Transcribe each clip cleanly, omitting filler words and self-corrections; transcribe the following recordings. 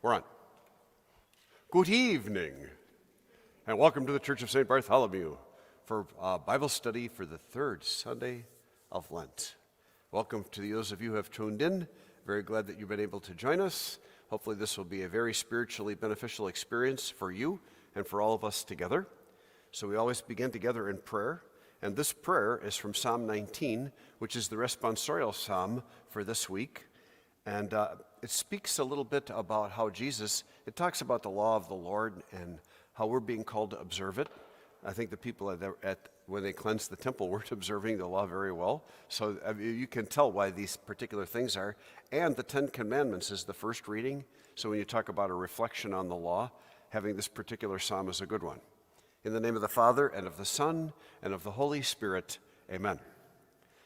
We're on. Good evening, and welcome to the Church of St. Bartholomew for Bible study for the third Sunday of Lent. Welcome to those of you who have tuned in. Very glad that you've been able to join us. Hopefully this will be a very spiritually beneficial experience for you and for all of us together. So we always begin together in prayer, and this prayer is from Psalm 19, which is the responsorial psalm for this week. And it speaks a little bit about how it talks about the law of the Lord and how we're being called to observe it. I think the people when they cleansed the temple weren't observing the law very well. So you can tell why these particular things are. And the Ten Commandments is the first reading. So when you talk about a reflection on the law, having this particular psalm is a good one. In the name of the Father, and of the Son, and of the Holy Spirit, amen.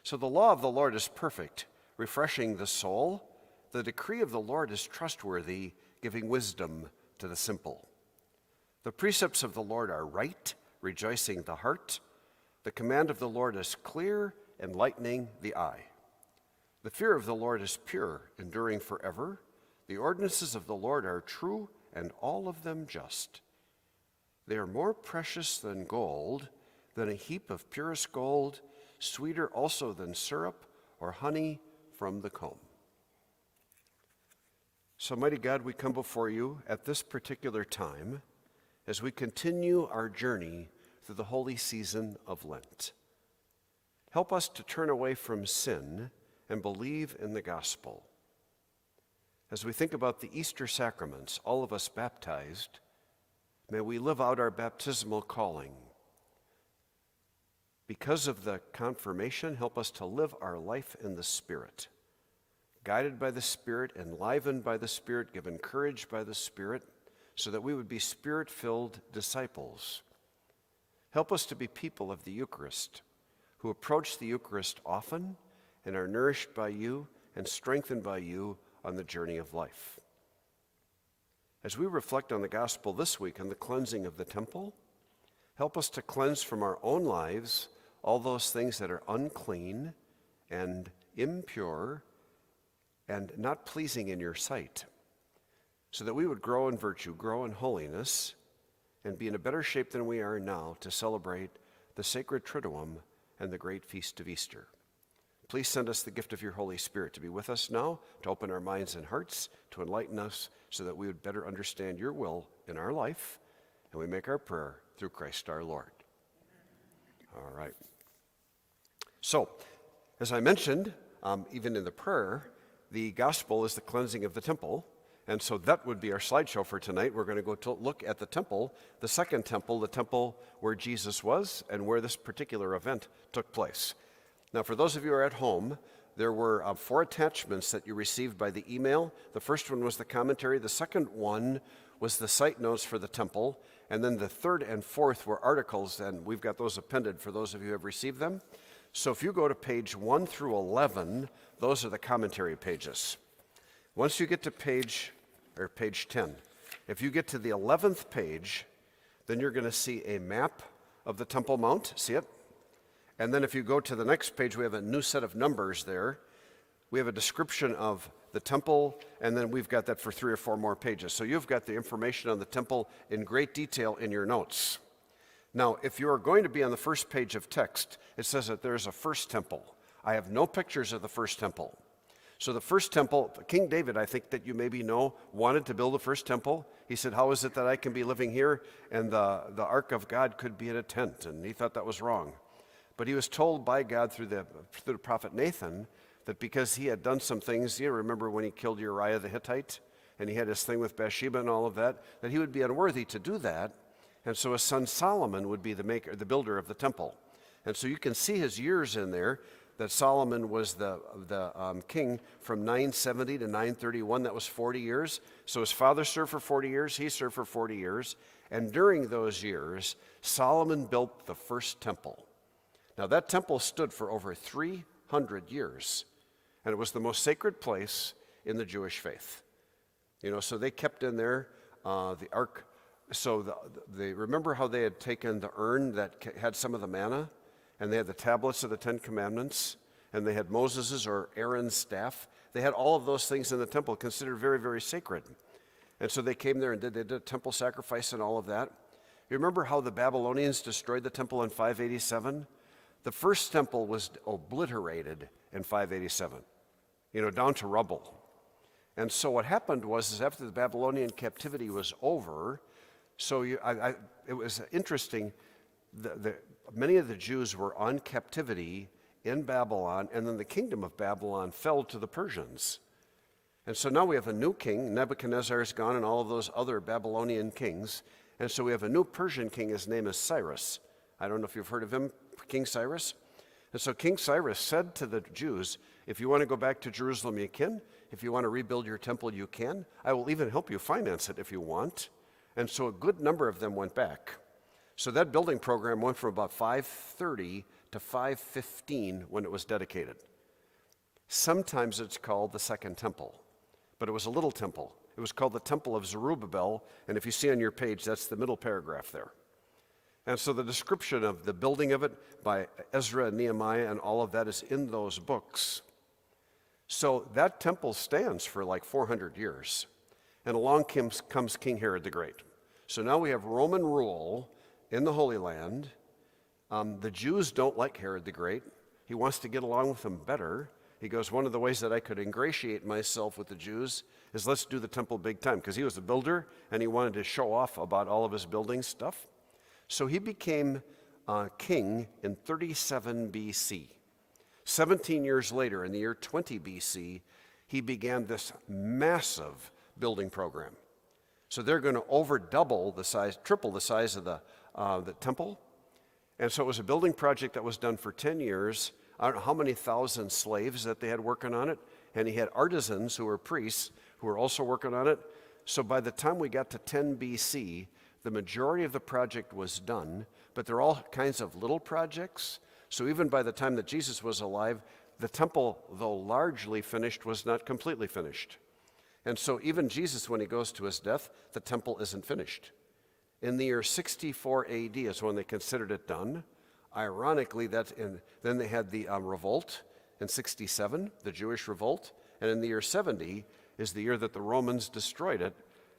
So the law of the Lord is perfect, refreshing the soul. The decree of the Lord is trustworthy, giving wisdom to the simple. The precepts of the Lord are right, rejoicing the heart. The command of the Lord is clear, enlightening the eye. The fear of the Lord is pure, enduring forever. The ordinances of the Lord are true, and all of them just. They are more precious than gold, than a heap of purest gold, sweeter also than syrup or honey from the comb. So, mighty God, we come before you at this particular time as we continue our journey through the holy season of Lent. Help us to turn away from sin and believe in the gospel. As we think about the Easter sacraments, all of us baptized, may we live out our baptismal calling. Because of the confirmation, help us to live our life in the Spirit. Guided by the Spirit, enlivened by the Spirit, given courage by the Spirit, so that we would be Spirit-filled disciples. Help us to be people of the Eucharist, who approach the Eucharist often and are nourished by you and strengthened by you on the journey of life. As we reflect on the gospel this week on the cleansing of the temple, help us to cleanse from our own lives all those things that are unclean and impure and not pleasing in your sight, so that we would grow in virtue, grow in holiness, and be in a better shape than we are now to celebrate the sacred Triduum and the great feast of Easter. Please send us the gift of your Holy Spirit to be with us now, to open our minds and hearts, to enlighten us so that we would better understand your will in our life, and we make our prayer through Christ our Lord. All right. So, as I mentioned, even in the prayer, the gospel is the cleansing of the temple, and so that would be our slideshow for tonight. We're going to go to look at the temple, the second temple, the temple where Jesus was and where this particular event took place. Now, for those of you who are at home, there were 4 attachments that you received by the email. The first one was the commentary. The second one was the site notes for the temple. And then the third and fourth were articles, and we've got those appended for those of you who have received them. So if you go to page 1 through 11, those are the commentary pages. Once you get to page 10, if you get to the 11th page, then you're going to see a map of the Temple Mount. See it? And then if you go to the next page, we have a new set of numbers there. We have a description of the temple, and then we've got that for 3 or 4 more pages. So you've got the information on the temple in great detail in your notes. Now, if you are going to be on the first page of text, it says that there's a first temple. I have no pictures of the first temple. So the first temple, King David, I think that you maybe know, wanted to build the first temple. He said, how is it that I can be living here and the ark of God could be in a tent? And he thought that was wrong. But he was told by God through the prophet Nathan that because he had done some things, you remember when he killed Uriah the Hittite, and he had his thing with Bathsheba and all of that, that he would be unworthy to do that. And so his son Solomon would be the builder of the temple. And so you can see his years in there, that Solomon was the king from 970 to 931. That was 40 years. So his father served for 40 years. He served for 40 years. And during those years, Solomon built the first temple. Now that temple stood for over 300 years. And it was the most sacred place in the Jewish faith. So they kept in there the ark. So they remember how they had taken the urn that had some of the manna? And they had the tablets of the 10 Commandments, and they had Moses's or Aaron's staff. They had all of those things in the temple considered very, very sacred. And so they came there and they did a temple sacrifice and all of that. You remember how the Babylonians destroyed the temple in 587? The first temple was obliterated in 587, down to rubble. And so what happened was after the Babylonian captivity was over, it was interesting, many of the Jews were on captivity in Babylon, and then the kingdom of Babylon fell to the Persians. And so now we have a new king. Nebuchadnezzar is gone and all of those other Babylonian kings. And so we have a new Persian king. His name is Cyrus. I don't know if you've heard of him, King Cyrus. And so King Cyrus said to the Jews, if you want to go back to Jerusalem, you can. If you want to rebuild your temple, you can. I will even help you finance it if you want. And so a good number of them went back. So that building program went from about 530 to 515 when it was dedicated. Sometimes it's called the Second Temple, but it was a little temple. It was called the Temple of Zerubbabel, and if you see on your page, that's the middle paragraph there. And so the description of the building of it by Ezra and Nehemiah and all of that is in those books. So that temple stands for like 400 years. And along comes King Herod the Great. So now we have Roman rule in the Holy Land. The Jews don't like Herod the Great. He wants to get along with them better. He goes, one of the ways that I could ingratiate myself with the Jews is let's do the temple big time, because he was a builder and he wanted to show off about all of his building stuff. So he became king in 37 BC. 17 years later, in the year 20 BC, he began this massive building program. So they're going to triple the size of the temple. And so it was a building project that was done for 10 years. I don't know how many thousand slaves that they had working on it. And he had artisans who were priests who were also working on it. So by the time we got to 10 BC, the majority of the project was done, but there are all kinds of little projects. So even by the time that Jesus was alive, the temple, though largely finished, was not completely finished. And so even Jesus, when he goes to his death, the temple isn't finished. In the year 64 AD is when they considered it done. Ironically, then they had the revolt in 67, the Jewish revolt, and in the year 70 is the year that the Romans destroyed it.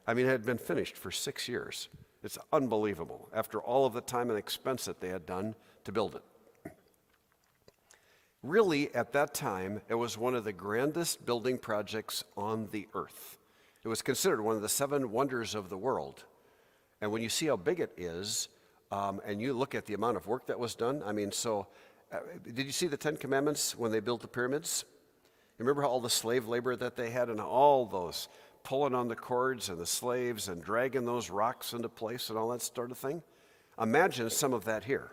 I mean, it had been finished for 6 years. It's unbelievable, after all of the time and expense that they had done to build it. Really, at that time, it was one of the grandest building projects on the earth. It was considered one of the 7 wonders of the world. And when you see how big it is, and you look at the amount of work that was done, did you see the 10 Commandments when they built the pyramids? You remember all the slave labor that they had and all those pulling on the cords and the slaves and dragging those rocks into place and all that sort of thing? Imagine some of that here.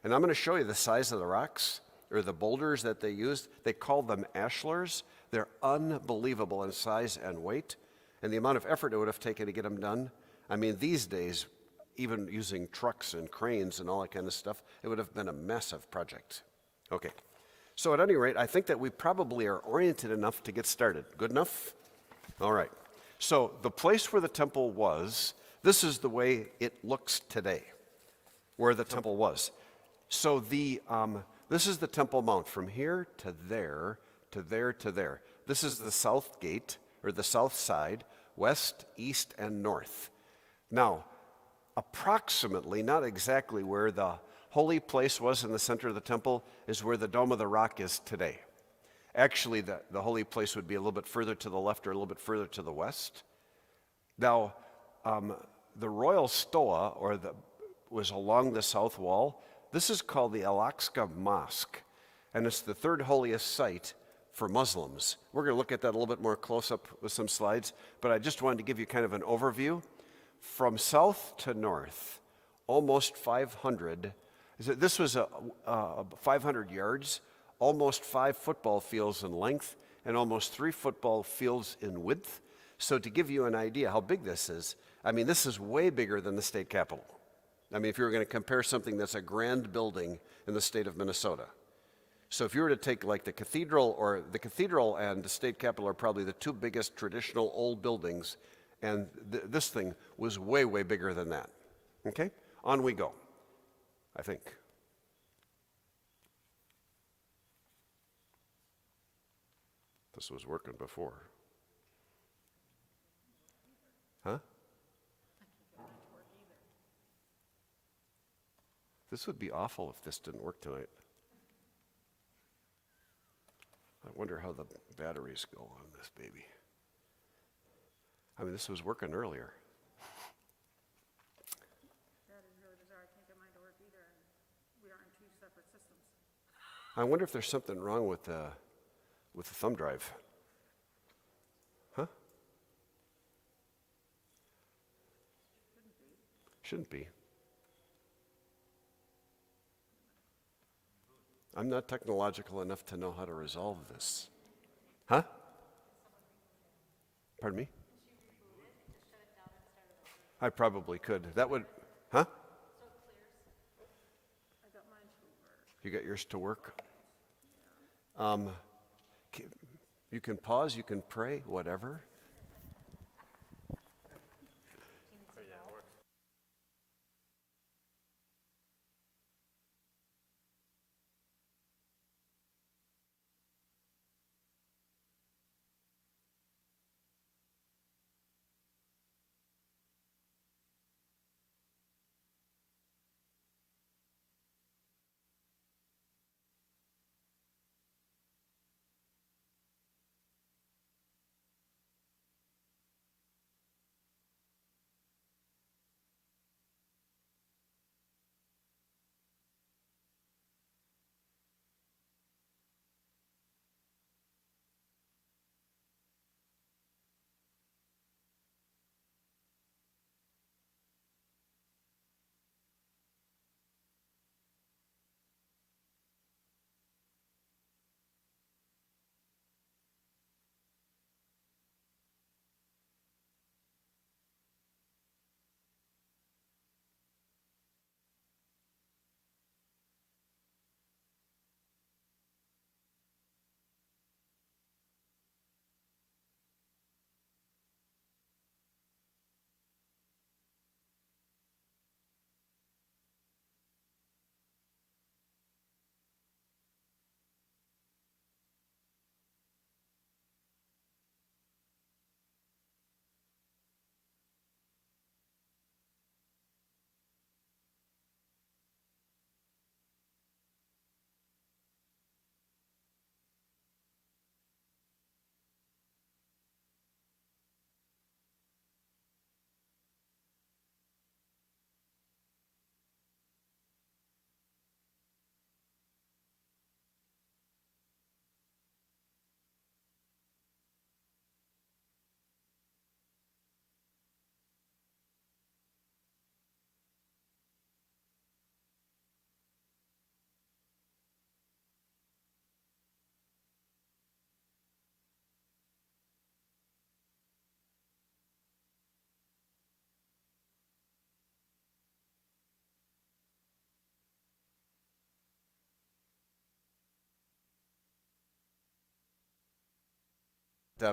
And I'm going to show you the size of the rocks or the boulders that they used. They called them ashlars. They're unbelievable in size and weight. And the amount of effort it would have taken to get them done. I mean, these days, even using trucks and cranes and all that kind of stuff, it would have been a massive project. Okay, so at any rate, I think that we probably are oriented enough to get started. Good enough? All right. So the place where the temple was, this is the way it looks today, where the temple was. So this is the Temple Mount from here to there, to there, to there. This is the south gate, or the south side, west, east, and north. Now, approximately, not exactly where the holy place was in the center of the temple, is where the Dome of the Rock is today. Actually, the holy place would be a little bit further to the left or a little bit further to the west. Now, the Royal Stoa, was along the south wall. This is called the Al-Aqsa Mosque, and it's the third holiest site for Muslims. We're going to look at that a little bit more close up with some slides, but I just wanted to give you kind of an overview. From south to north, almost 500, this was 500 yards, almost 5 football fields in length, and almost 3 football fields in width. So to give you an idea how big this is, I mean, this is way bigger than the state capitol. I mean, if you were going to compare something that's a grand building in the state of Minnesota. So if you were to take like the cathedral and the state capitol are probably the 2 biggest traditional old buildings, and this thing was way, way bigger than that. Okay? On we go, I think. This was working before. Huh? This would be awful if this didn't work tonight. I wonder how the batteries go on this baby. I mean, this was working earlier. That is really bizarre. I can't get mine to work either, and we are in two separate systems. I wonder if there's something wrong with the thumb drive. Huh? Shouldn't be. I'm not technological enough to know how to resolve this. Huh? Pardon me? I probably could. That would, huh? I got mine to work. You got yours to work? You can pause, you can pray, whatever.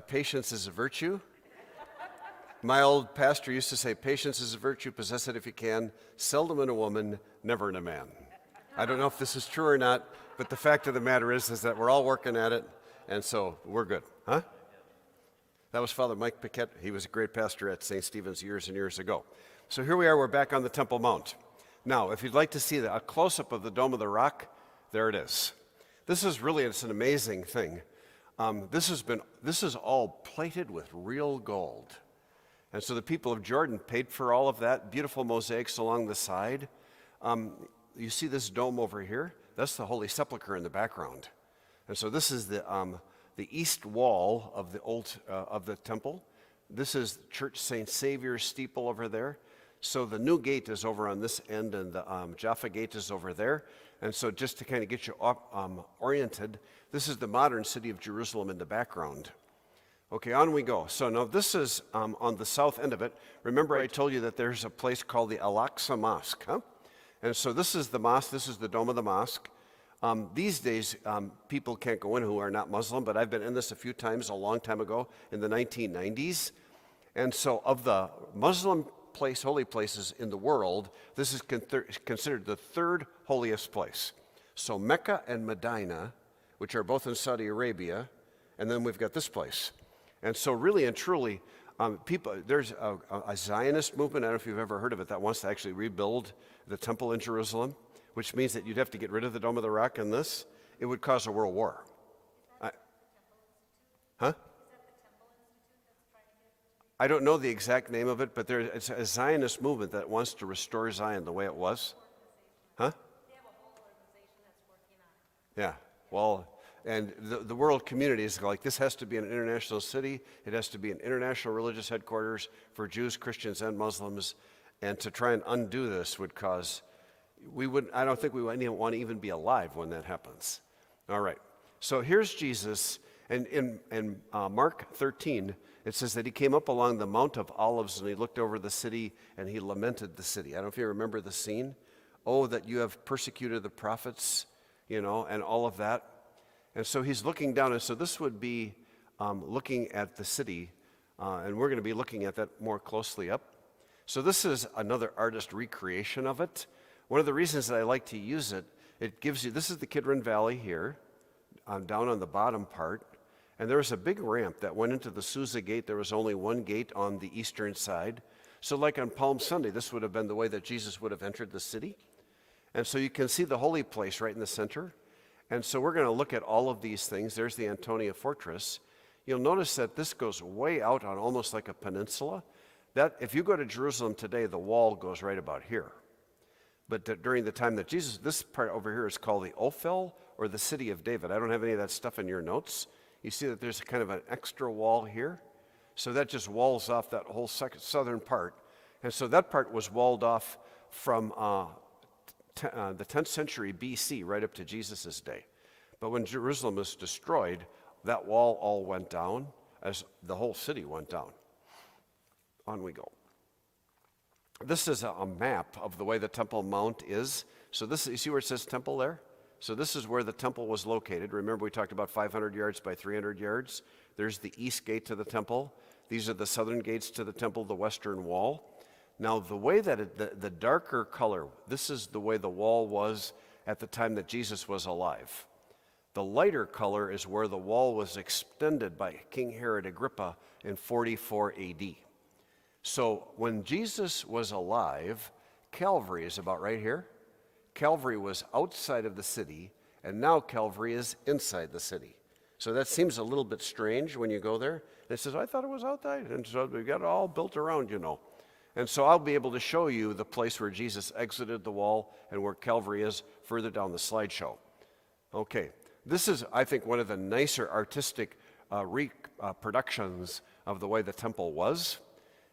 Patience is a virtue. My old pastor used to say, patience is a virtue, possess it if you can, seldom in a woman, never in a man. I don't know if this is true or not, but the fact of the matter is that we're all working at it, and so we're good. Huh? That was Father Mike Paquette. He was a great pastor at St. Stephen's years and years ago. So here we are, we're back on the Temple Mount. Now, if you'd like to see a close-up of the Dome of the Rock, there it is. This is really, it's an amazing thing. This is all plated with real gold. And so the people of Jordan paid for all of that, beautiful mosaics along the side. You see this dome over here? That's the Holy Sepulchre in the background. And so this is the east wall of the of the temple. This is Church St. Saviour's steeple over there. So the new gate is over on this end, and the Jaffa gate is over there. And so just to kind of get you oriented, this is the modern city of Jerusalem in the background. Okay, on we go. So now this is on the south end of it. Remember I told you that there's a place called the Al-Aqsa Mosque, huh? And so this is the mosque, this is the dome of the mosque. These days, people can't go in who are not Muslim, but I've been in this a few times a long time ago in the 1990s. And so of the Muslim holy places in the world, this is considered the third holiest place. So Mecca and Medina, which are both in Saudi Arabia, and then we've got this place. And so really and truly, there's a Zionist movement, I don't know if you've ever heard of it, that wants to actually rebuild the temple in Jerusalem. which means that you'd have to get rid of the Dome of the Rock and this. It would cause a world war. Huh? I don't know the exact name of it, but it's a Zionist movement that wants to restore Zion the way it was. Huh? Yeah. Well, and the world community is like, this has to be an international city. It has to be an international religious headquarters for Jews, Christians, and Muslims. And to try and undo this would cause, I don't think we want to even be alive when that happens. All right. So here's Jesus. And in Mark 13, it says that he came up along the Mount of Olives and he looked over the city and he lamented the city. I don't know if you remember the scene. Oh, that you have persecuted the prophets, and all of that. And so he's looking down, and so this would be looking at the city, and we're going to be looking at that more closely up. So this is another artist recreation of it. One of the reasons that I like to use it, it gives you, this is the Kidron Valley here, down on the bottom part, and there was a big ramp that went into the Susa Gate. There was only one gate on the eastern side. So like on Palm Sunday, this would have been the way that Jesus would have entered the city. And so you can see the holy place right in the center. And so we're going to look at all of these things. There's the Antonia Fortress. You'll notice that this goes way out on almost like a peninsula. That if you go to Jerusalem today, the wall goes right about here. But during the time that Jesus, this part over here is called the Ophel, or the City of David. I don't have any of that stuff in your notes. You see that there's kind of an extra wall here. So that just walls off that whole southern part. And so that part was walled off from the 10th century BC right up to Jesus' day. But when Jerusalem was destroyed, that wall all went down as the whole city went down. On we go. This is a map of the way the Temple Mount is. So this, you see where it says temple there? So this is where the temple was located. Remember we talked about 500 yards by 300 yards? There's the east gate to the temple. These are the southern gates to the temple, the western wall. Now the way that the darker color, this is the way the wall was at the time that Jesus was alive. The lighter color is where the wall was extended by King Herod Agrippa in 44 AD. So when Jesus was alive, Calvary is about right here. Calvary was outside of the city, and now Calvary is inside the city. So that seems a little bit strange when you go there. And it says, I thought it was outside. And so we got it all built around, And so I'll be able to show you the place where Jesus exited the wall and where Calvary is further down the slideshow. Okay, this is, I think, one of the nicer artistic reproductions of the way the temple was.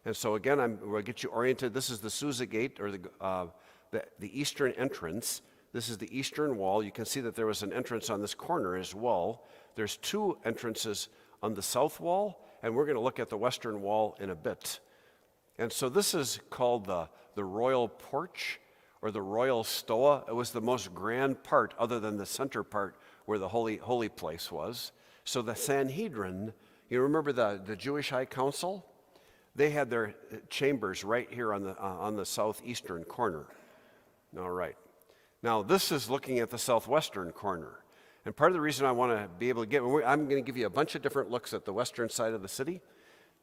And so again, we'll get you oriented. This is the Susa Gate, or the eastern entrance. This is the eastern wall. You can see that there was an entrance on this corner as well. There's two entrances on the south wall, and we're going to look at the western wall in a bit. And so this is called the Royal Porch, or the Royal Stoa. It was the most grand part, other than the center part where the holy place was. So the Sanhedrin, you remember the Jewish High Council? They had their chambers right here on the southeastern corner. All right. Now this is looking at the southwestern corner. And part of the reason I want to be able to I'm going to give you a bunch of different looks at the western side of the city.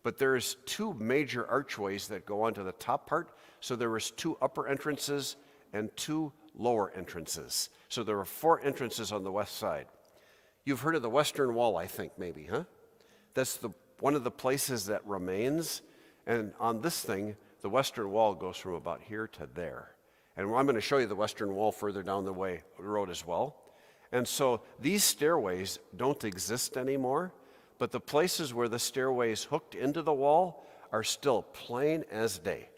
But there's two major archways that go onto the top part. So there was two upper entrances and two lower entrances. So there were four entrances on the west side. You've heard of the Western Wall, I think, maybe, huh? That's one of the places that remains. And on this thing, the Western Wall goes from about here to there. And I'm going to show you the Western Wall further down the road as well. And so these stairways don't exist anymore. But the places where the stairways hooked into the wall are still plain as day.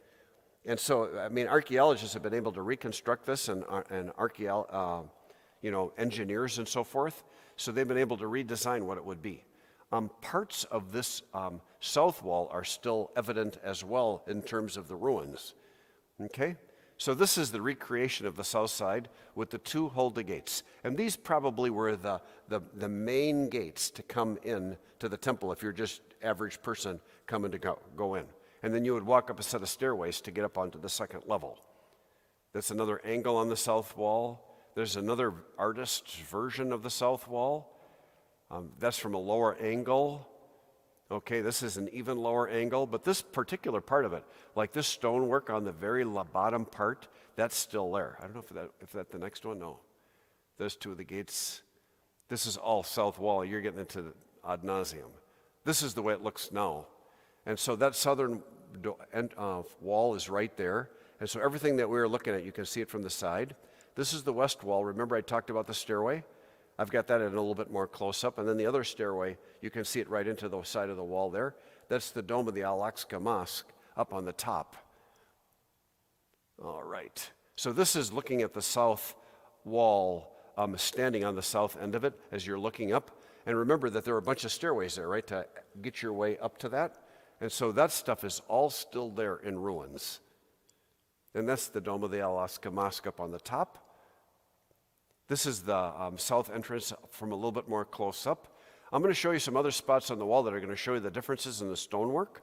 And so, archaeologists have been able to reconstruct this, and engineers and so forth. So they've been able to redesign what it would be. Parts of this south wall are still evident as well in terms of the ruins. Okay? So this is the recreation of the south side with the two Hulda gates. And these probably were the main gates to come in to the temple if you're just average person coming to go in. And then you would walk up a set of stairways to get up onto the second level. That's another angle on the south wall. There's another artist's version of the south wall. That's from a lower angle. Okay, this is an even lower angle, but this particular part of it, like this stonework on the very bottom part, that's still there. I don't know if that's the next one. No. Those two of the gates. This is all south wall. You're getting into ad nauseum. This is the way it looks now. And so that southern wall is right there. And so everything that we were looking at, you can see it from the side. This is the west wall. Remember I talked about the stairway? I've got that in a little bit more close up. And then the other stairway, you can see it right into the side of the wall there. That's the dome of the Al-Aqsa Mosque up on the top. All right. So this is looking at the south wall, standing on the south end of it as you're looking up. And remember that there are a bunch of stairways there, right, to get your way up to that. And so that stuff is all still there in ruins. And that's the dome of the Al-Aqsa Mosque up on the top. This is the south entrance from a little bit more close up. I'm going to show you some other spots on the wall that are going to show you the differences in the stonework.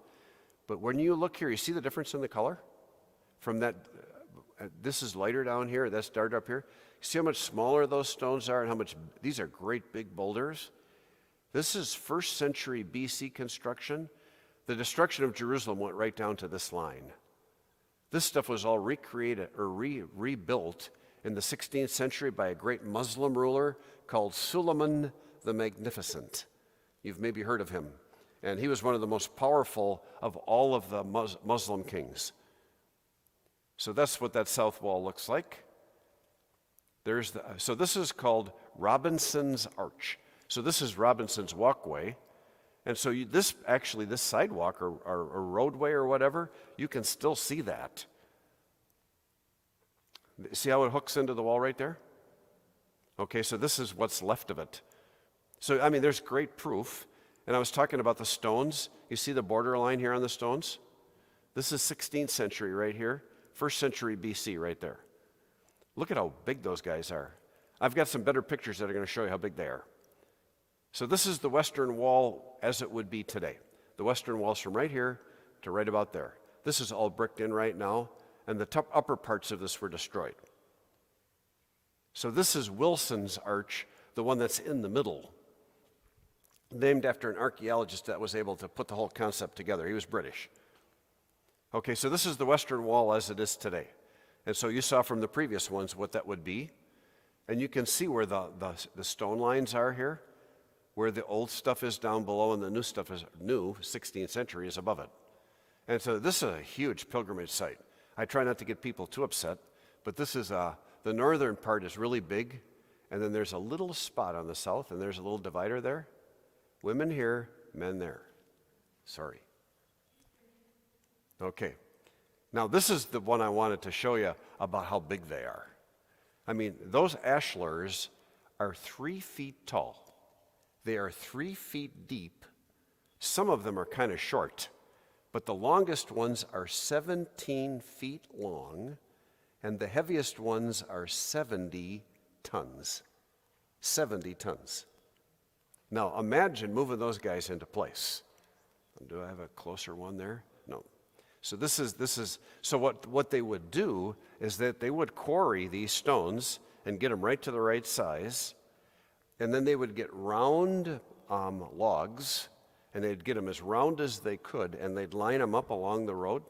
But when you look here, you see the difference in the color? From that, this is lighter down here, that's darker up here. See how much smaller those stones are and how much, these are great big boulders. This is 1st century BC construction. The destruction of Jerusalem went right down to this line. This stuff was all recreated or rebuilt in the 16th century by a great Muslim ruler called Suleiman the Magnificent. You've maybe heard of him. And he was one of the most powerful of all of the Muslim kings. So that's what that south wall looks like. So this is called Robinson's Arch. So this is Robinson's Walkway. And so this sidewalk or roadway or whatever, you can still see that. See how it hooks into the wall right there? Okay, so this is what's left of it. So, I mean, there's great proof. And I was talking about the stones. You see the border line here on the stones? This is 16th century right here. 1st century BC right there. Look at how big those guys are. I've got some better pictures that are going to show you how big they are. So this is the western wall as it would be today. The western wall's from right here to right about there. This is all bricked in right now, and the upper parts of this were destroyed. So this is Wilson's Arch, the one that's in the middle, named after an archaeologist that was able to put the whole concept together. He was British. Okay, so this is the western wall as it is today. And so you saw from the previous ones what that would be. And you can see where the stone lines are here, where the old stuff is down below and the new stuff is 16th century is above it. And so this is a huge pilgrimage site. I try not to get people too upset, but this is, the northern part is really big, and then there's a little spot on the south, and there's a little divider there. Women here, men there. Sorry. Okay. Now this is the one I wanted to show you about how big they are. I mean, those ashlars are 3 feet tall. They are 3 feet deep. Some of them are kind of short, but the longest ones are 17 feet long, and the heaviest ones are 70 tons. 70 tons. Now imagine moving those guys into place. Do I have a closer one there? No. So this is so what they would do is that they would quarry these stones and get them right to the right size, and then they would get round logs, and they'd get them as round as they could, and they'd line them up along the road,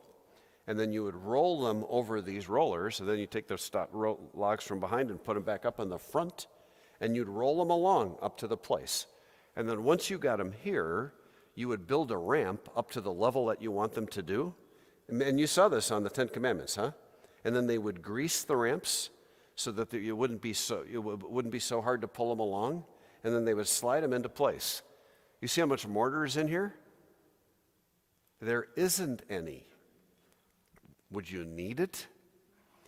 and then you would roll them over these rollers, and then you take those logs from behind and put them back up in the front, and you'd roll them along up to the place. And then once you got them here, you would build a ramp up to the level that you want them to do. And you saw this on the Ten Commandments, huh? And then they would grease the ramps so that it wouldn't be so hard to pull them along. And then they would slide them into place. You see how much mortar is in here? There isn't any. Would you need it?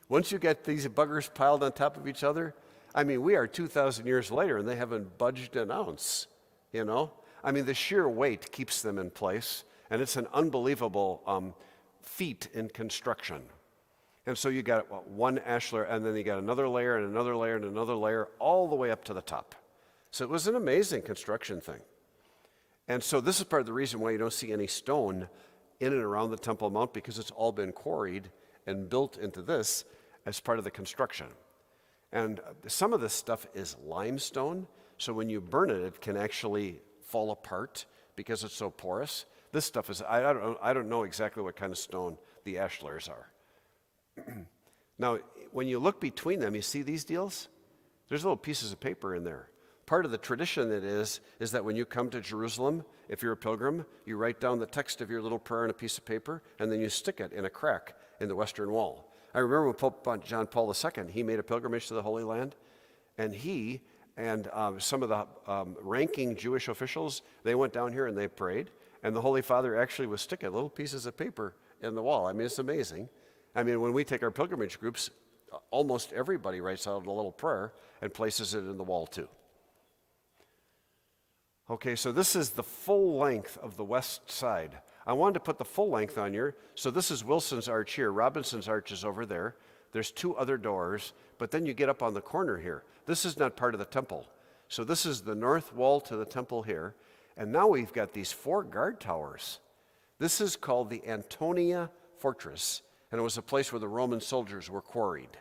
Once you get these buggers piled on top of each other, I mean, we are 2,000 years later and they haven't budged an ounce, you know? I mean, the sheer weight keeps them in place, and it's an unbelievable feat in construction. And so you got one ashlar, and then you got another layer and another layer and another layer all the way up to the top. So it was an amazing construction thing. And so this is part of the reason why you don't see any stone in and around the Temple Mount, because it's all been quarried and built into this as part of the construction. And some of this stuff is limestone, so when you burn it, it can actually fall apart because it's so porous. This stuff is, I don't know exactly what kind of stone the ashlars are. Now, when you look between them, you see these deals? There's little pieces of paper in there. Part of the tradition is that when you come to Jerusalem, if you're a pilgrim, you write down the text of your little prayer on a piece of paper, and then you stick it in a crack in the western wall. I remember when Pope John Paul II, he made a pilgrimage to the Holy Land, and he and some of the ranking Jewish officials, they went down here and they prayed, and the Holy Father actually was sticking little pieces of paper in the wall. I mean, it's amazing. I mean, when we take our pilgrimage groups, almost everybody writes out a little prayer and places it in the wall too. Okay, so this is the full length of the west side. I wanted to put the full length on here. So this is Wilson's Arch here. Robinson's Arch is over there. There's two other doors, but then you get up on the corner here. This is not part of the temple. So this is the north wall to the temple here. And now we've got these 4 guard towers. This is called the Antonia Fortress, and it was a place where the Roman soldiers were quartered.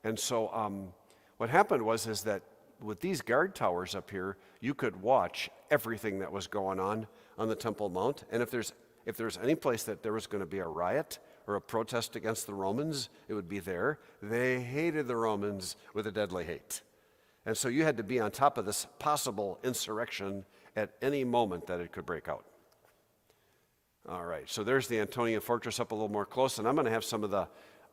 And so what happened is that with these guard towers up here, you could watch everything that was going on the Temple Mount. And if there's any place that there was going to be a riot or a protest against the Romans, it would be there. They hated the Romans with a deadly hate. And so you had to be on top of this possible insurrection at any moment that it could break out. All right, so there's the Antonia Fortress up a little more close, and I'm going to have some of the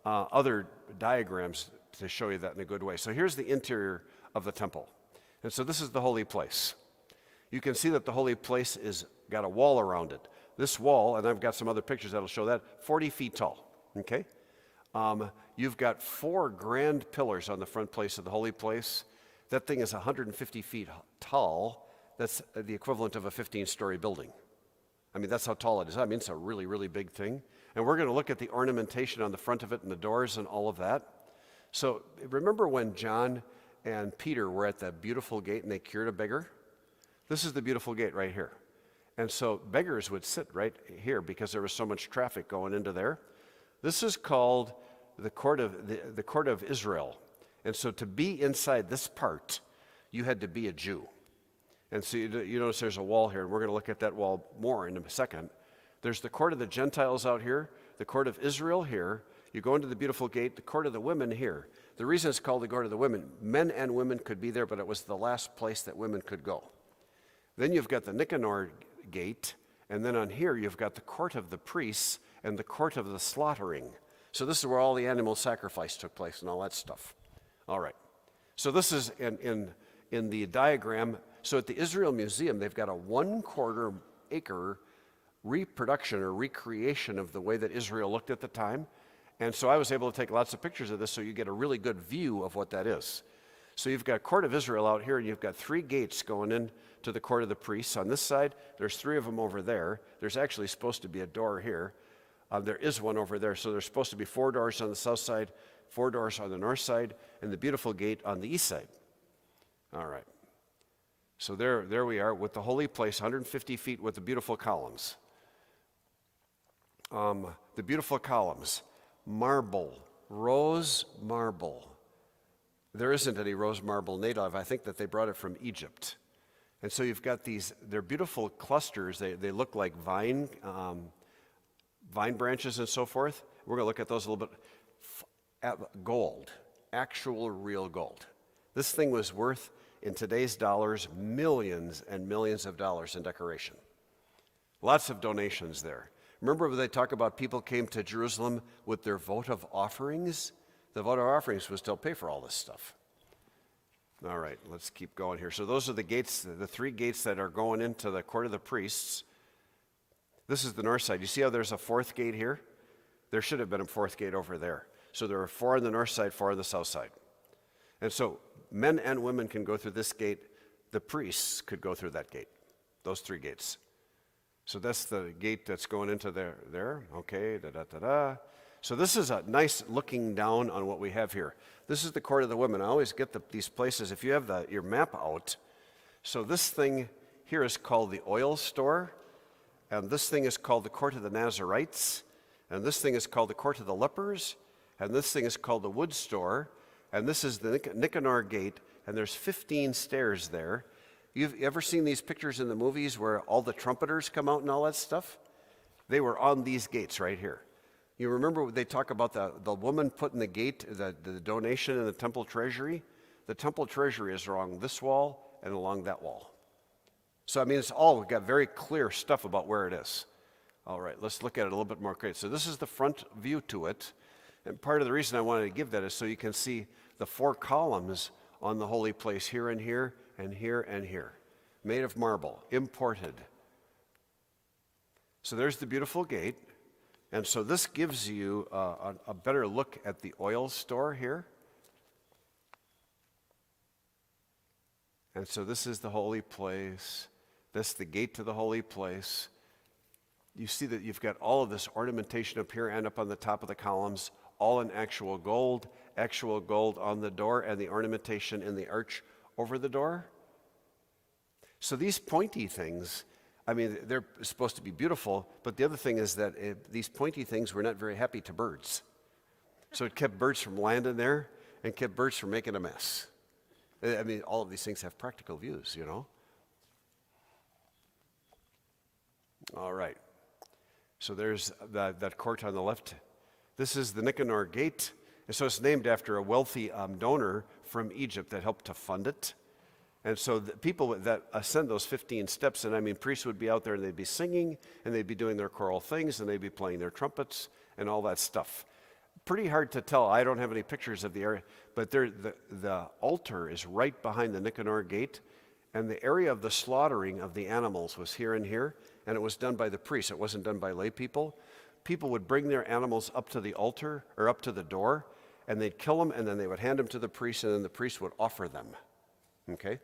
other diagrams to show you that in a good way. So here's the interior of the temple. And so this is the holy place. You can see that the holy place is got a wall around it. This wall, and I've got some other pictures that'll show that, 40 feet tall, okay? You've got 4 grand pillars on the front place of the holy place. That thing is 150 feet tall. That's the equivalent of a 15-story building. I mean, that's how tall it is. I mean, it's a really, really big thing. And we're going to look at the ornamentation on the front of it and the doors and all of that. So remember when John and Peter were at that beautiful gate and they cured a beggar? This is the beautiful gate right here. And so beggars would sit right here because there was so much traffic going into there. This is called the court of Israel. And so to be inside this part, you had to be a Jew. And so you notice there's a wall here, and we're going to look at that wall more in a second. There's the court of the Gentiles out here, the court of Israel here. You go into the beautiful gate, the court of the women here. The reason it's called the court of the women, men and women could be there, but it was the last place that women could go. Then you've got the Nicanor Gate, and then on here you've got the court of the priests and the court of the slaughtering. So this is where all the animal sacrifice took place and all that stuff. All right. So this is in the diagram. So at the Israel Museum, they've got a 1/4 acre reproduction or recreation of the way that Israel looked at the time. And so I was able to take lots of pictures of this so you get a really good view of what that is. So you've got Court of Israel out here, and you've got 3 gates going in to the Court of the Priests. On this side, there's 3 of them over there. There's actually supposed to be a door here. There is one over there. So there's supposed to be 4 doors on the south side, 4 doors on the north side, and the beautiful gate on the east side. All right. So there we are with the holy place, 150 feet with the beautiful columns. The beautiful columns, marble, rose marble. There isn't any rose marble native. I think that they brought it from Egypt. And so you've got they're beautiful clusters. They look like vine branches and so forth. We're going to look at those a little bit. Gold, actual real gold. This thing was worth, in today's dollars, millions and millions of dollars in decoration. Lots of donations there. Remember when they talk about people came to Jerusalem with their votive offerings? The votive offerings was to help pay for all this stuff. All right, let's keep going here. So those are the gates, the 3 gates that are going into the court of the priests. This is the north side. You see how there's a 4th gate here? There should have been a 4th gate over there. So there are 4 on the north side, 4 on the south side. And so men and women can go through this gate. The priests could go through that gate, those 3 gates. So that's the gate that's going into there. Okay, da-da-da-da. So this is a nice looking down on what we have here. This is the court of the women. I always get these places, if you have your map out. So this thing here is called the oil store, and this thing is called the court of the Nazarites, and this thing is called the court of the lepers, and this thing is called the wood store, and this is the Nicanor Gate, and there's 15 stairs there. You've ever seen these pictures in the movies where all the trumpeters come out and all that stuff? They were on these gates right here. You remember they talk about the woman putting the gate, the donation in the temple treasury? The temple treasury is along this wall and along that wall. So, I mean, it's all got very clear stuff about where it is. All right, let's look at it a little bit more. Great. So this is the front view to it. And part of the reason I wanted to give that is so you can see the 4 columns on the holy place here and here and here and here. Made of marble, imported. So there's the beautiful gate. And so this gives you a better look at the oil store here. And so this is the holy place. This is the gate to the holy place. You see that you've got all of this ornamentation up here and up on the top of the columns, all in actual gold on the door, and the ornamentation in the arch over the door. So these pointy things, I mean, they're supposed to be beautiful, but the other thing is that these pointy things were not very happy to birds. So it kept birds from landing there and kept birds from making a mess. I mean, all of these things have practical views, you know. All right. So there's that court on the left. This is the Nicanor Gate. And so it's named after a wealthy donor from Egypt that helped to fund it. And so the people that ascend those 15 steps, and I mean, priests would be out there and they'd be singing and they'd be doing their choral things and they'd be playing their trumpets and all that stuff. Pretty hard to tell. I don't have any pictures of the area, but the altar is right behind the Nicanor Gate, and the area of the slaughtering of the animals was here and here, and it was done by the priests. It wasn't done by lay people. People would bring their animals up to the altar or up to the door, and they'd kill them, and then they would hand them to the priest, and then the priest would offer them. Okay?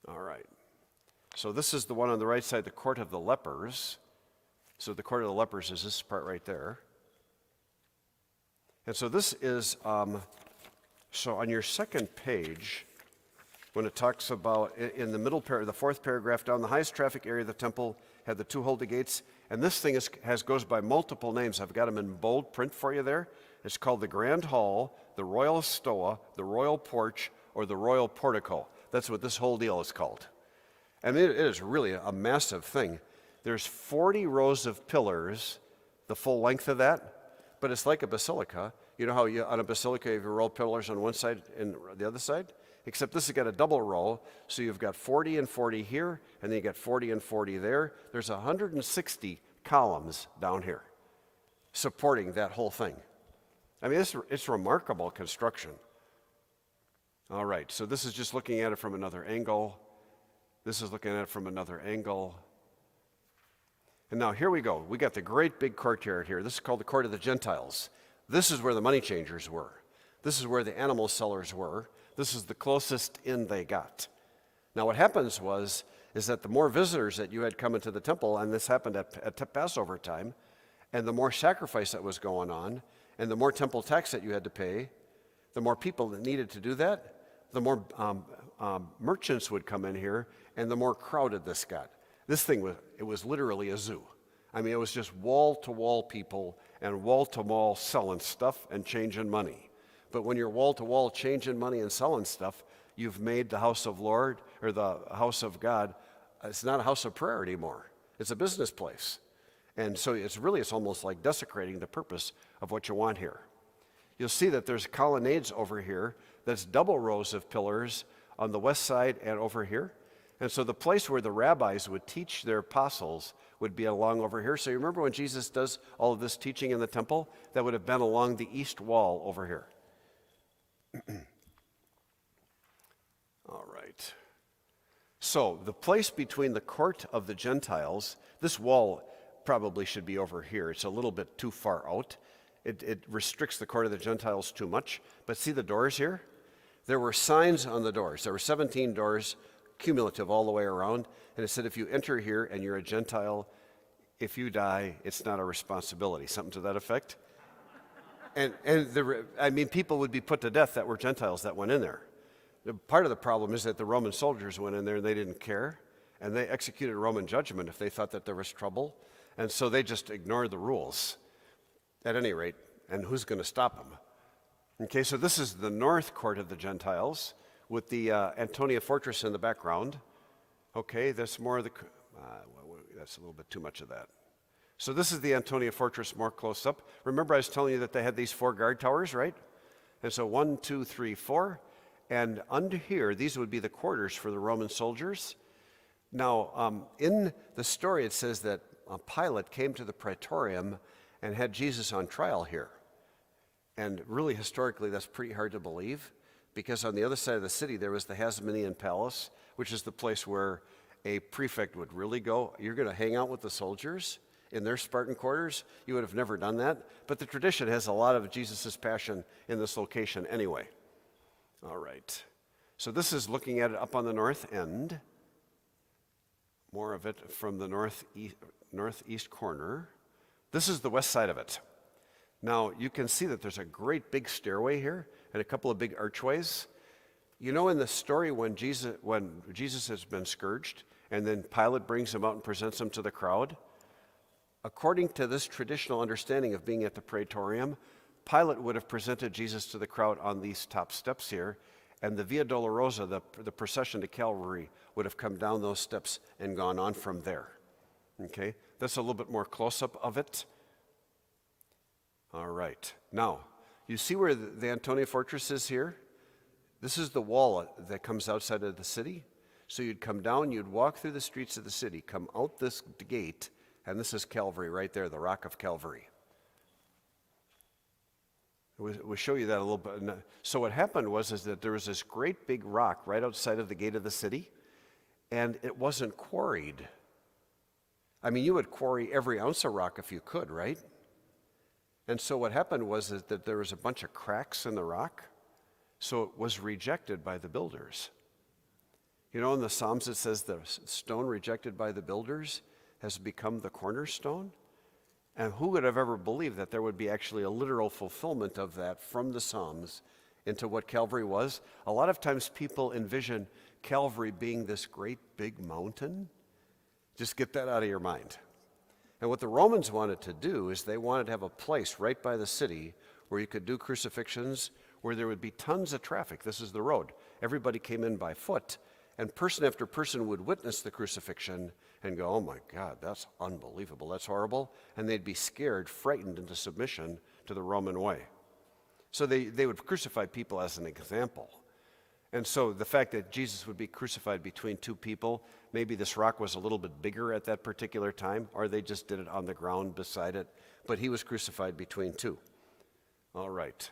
All right. So this is the one on the right side, the court of the lepers. So the court of the lepers is this part right there. And so this is, so on your second page, when it talks about, in the middle the 4th paragraph down, the highest traffic area of the temple had the 2 holy gates, and this thing goes by multiple names. I've got them in bold print for you there. It's called the Grand Hall, the Royal Stoa, the Royal Porch, or the Royal Portico. That's what this whole deal is called. And it is really a massive thing. There's 40 rows of pillars, the full length of that, but it's like a basilica. You know how on a basilica you have your row pillars on one side and the other side? Except this has got a double row, so you've got 40 and 40 here, and then you got 40 and 40 there. There's 160 columns down here supporting that whole thing. I mean, it's remarkable construction. All right, so this is just looking at it from another angle. This is looking at it from another angle. And now here we go. We got the great big courtyard here. This is called the Court of the Gentiles. This is where the money changers were. This is where the animal sellers were. This is the closest in they got. Now what happens is that the more visitors that you had come into the temple, and this happened at Passover time, and the more sacrifice that was going on, and the more temple tax that you had to pay, the more people that needed to do that, the more merchants would come in here, and the more crowded this got. This thing was literally a zoo. I mean, it was just wall-to-wall people and wall-to-wall selling stuff and changing money. But when you're wall-to-wall changing money and selling stuff, you've made the house of Lord, or the house of God, it's not a house of prayer anymore. It's a business place. And so it's almost like desecrating the purpose of what you want here. You'll see that there's colonnades over here that's double rows of pillars on the west side and over here. And so the place where the rabbis would teach their apostles would be along over here. So you remember when Jesus does all of this teaching in the temple? That would have been along the east wall over here. All right. So the place between the court of the Gentiles, this wall probably should be over here. It's a little bit too far out. It restricts the court of the Gentiles too much. But see the doors here? There were signs on the doors. There were 17 doors, cumulative all the way around. And it said, if you enter here and you're a Gentile, if you die, it's not a responsibility. Something to that effect. And people would be put to death that were Gentiles that went in there. Part of the problem is that the Roman soldiers went in there and they didn't care. And they executed Roman judgment if they thought that there was trouble. And so they just ignored the rules. At any rate, and who's going to stop them? Okay, so this is the north court of the Gentiles, with the Antonia Fortress in the background. Okay, that's more of the, that's a little bit too much of that. So this is the Antonia Fortress more close up. Remember I was telling you that they had these 4 guard towers, right? And so 1, 2, 3, 4. And under here, these would be the quarters for the Roman soldiers. Now, in the story, it says that Pilate came to the praetorium and had Jesus on trial here. And really, historically, that's pretty hard to believe, because on the other side of the city, there was the Hasmonean Palace, which is the place where a prefect would really go. You're going to hang out with the soldiers in their Spartan quarters? You would have never done that. But the tradition has a lot of Jesus' passion in this location anyway. All right. So this is looking at it up on the north end. More of it from the northeast corner. This is the west side of it. Now, you can see that there's a great big stairway here and a couple of big archways. You know, in the story when Jesus has been scourged and then Pilate brings him out and presents him to the crowd, according to this traditional understanding of being at the praetorium, Pilate would have presented Jesus to the crowd on these top steps here, and the Via Dolorosa, the procession to Calvary, would have come down those steps and gone on from there. Okay, that's a little bit more close-up of it. All right, now, you see where the Antonia Fortress is here? This is the wall that comes outside of the city. So you'd come down, you'd walk through the streets of the city, come out this gate, and this is Calvary right there, the Rock of Calvary. We'll show you that a little bit. So what happened was that there was this great big rock right outside of the gate of the city, and it wasn't quarried. I mean, you would quarry every ounce of rock if you could, right? And so what happened was that there was a bunch of cracks in the rock, so it was rejected by the builders. You know, in the Psalms it says the stone rejected by the builders has become the cornerstone. And who would have ever believed that there would be actually a literal fulfillment of that from the Psalms into what Calvary was? A lot of times people envision Calvary being this great big mountain. Just get that out of your mind. And what the Romans wanted to do is they wanted to have a place right by the city where you could do crucifixions, where there would be tons of traffic. This is the road. Everybody came in by foot, and person after person would witness the crucifixion and go, oh my God, that's unbelievable, that's horrible. And they'd be scared, frightened into submission to the Roman way. So they would crucify people as an example. And so the fact that Jesus would be crucified between 2 people, maybe this rock was a little bit bigger at that particular time, or they just did it on the ground beside it, but he was crucified between 2. All right.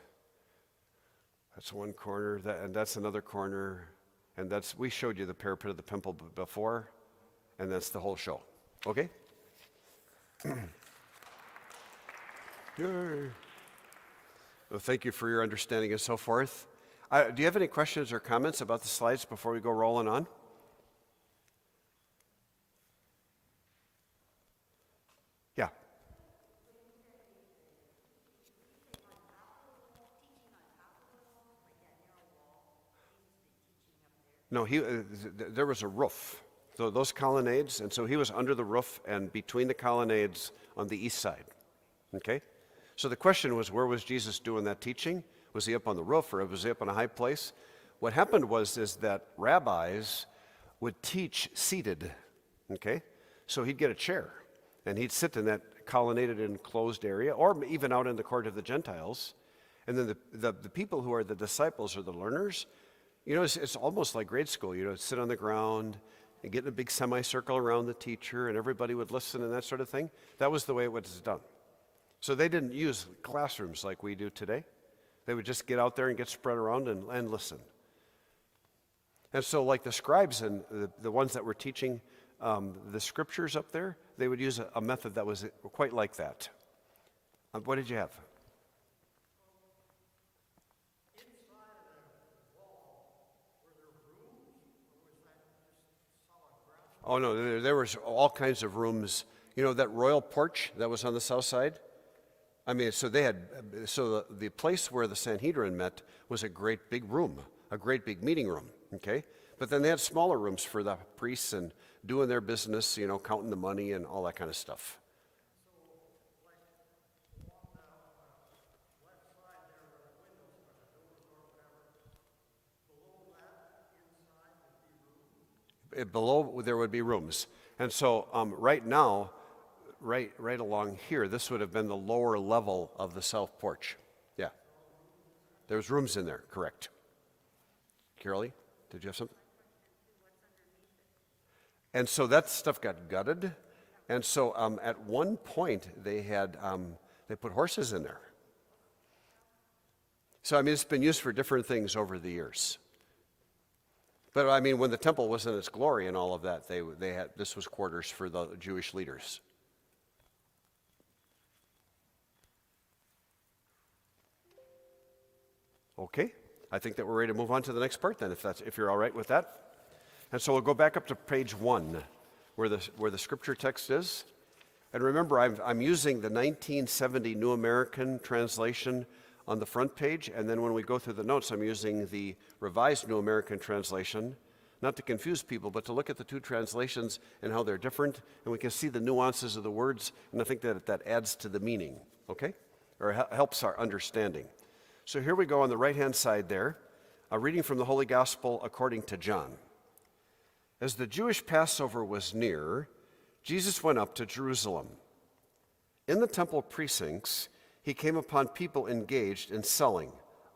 That's one corner, and that's another corner, and we showed you the parapet of the temple before, and that's the whole show. Okay? Well, thank you for your understanding and so forth. Do you have any questions or comments about the slides before we go rolling on? Yeah. No, there was a roof. So those colonnades, and so he was under the roof and between the colonnades on the east side. Okay? So the question was, where was Jesus doing that teaching? Was he up on the roof or was he up on a high place? What happened was that rabbis would teach seated. Okay? So he'd get a chair and he'd sit in that colonnaded enclosed area or even out in the court of the Gentiles. And then the people who are the disciples or the learners, you know, it's almost like grade school. You know, sit on the ground and get in a big semicircle around the teacher, and everybody would listen and that sort of thing. That was the way it was done. So they didn't use classrooms like we do today. They would just get out there and get spread around and listen. And so like the scribes and the ones that were teaching the scriptures up there, they would use a method that was quite like that. What did you have? Oh, no, there was all kinds of rooms. You know, that Royal Porch that was on the south side? I mean, so the place where the Sanhedrin met was a great big room, a great big meeting room, okay? But then they had smaller rooms for the priests and doing their business, you know, counting the money and all that kind of stuff. Below there would be rooms. And so right now, right along here, this would have been the lower level of the south porch. Yeah. There's rooms in there, correct. Carolee, did you have something? And so that stuff got gutted. And so at one point they put horses in there. So I mean, it's been used for different things over the years. But I mean, when the temple was in its glory and all of that, they had, this was quarters for the Jewish leaders. Okay, I think that we're ready to move on to the next part then, if you're all right with that. And so we'll go back up to page 1, where the scripture text is. And remember, I'm using the 1970 New American Translation on the front page, and then when we go through the notes, I'm using the Revised New American Translation, not to confuse people, but to look at the two translations and how they're different, and we can see the nuances of the words, and I think that adds to the meaning, okay? Or helps our understanding. So here we go on the right-hand side there, a reading from the Holy Gospel according to John. As the Jewish Passover was near, Jesus went up to Jerusalem. In the temple precincts, he came upon people engaged in selling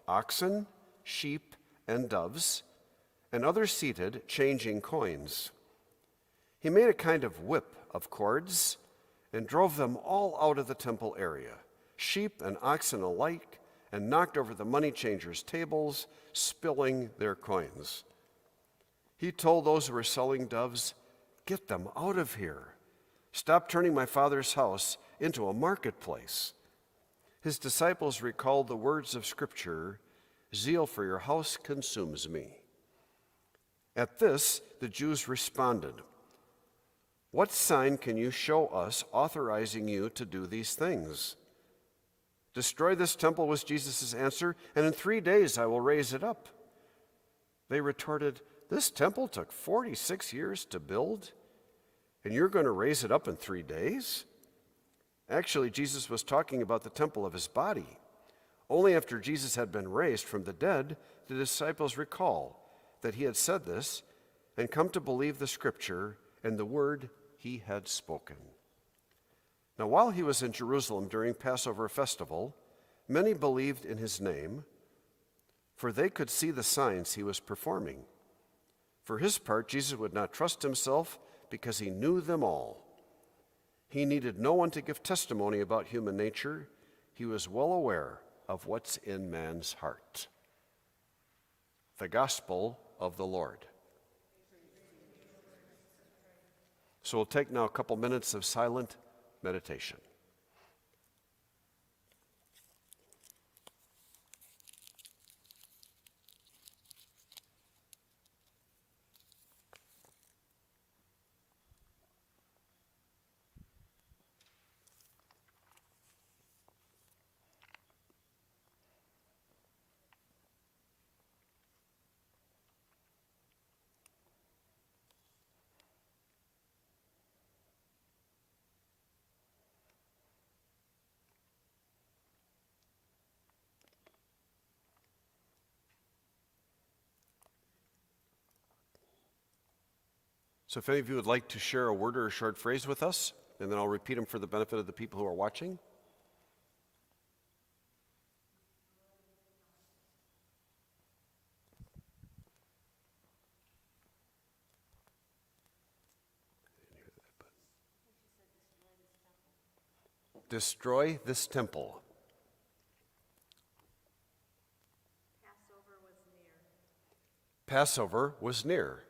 oxen, sheep, and doves, and others seated, changing coins. He made a kind of whip of cords and drove them all out of the temple area, sheep and oxen alike, and knocked over the money changers' tables, spilling their coins. He told those who were selling doves, "Get them out of here. Stop turning my Father's house into a marketplace." His disciples recalled the words of Scripture, "Zeal for your house consumes me." At this, the Jews responded, "What sign can you show us authorizing you to do these things?" "Destroy this temple," was Jesus' answer, "and in 3 days I will raise it up." They retorted, "This temple took 46 years to build, and you're going to raise it up in 3 days?" Actually, Jesus was talking about the temple of his body. Only after Jesus had been raised from the dead did the disciples recall that he had said this and come to believe the Scripture and the word he had spoken. Now, while he was in Jerusalem during Passover festival, many believed in his name, for they could see the signs he was performing. For his part, Jesus would not trust himself because he knew them all. He needed no one to give testimony about human nature. He was well aware of what's in man's heart. The Gospel of the Lord. So we'll take now a couple minutes of silent meditation. So if any of you would like to share a word or a short phrase with us, and then I'll repeat them for the benefit of the people who are watching. Destroy this temple. Passover was near. Passover was near.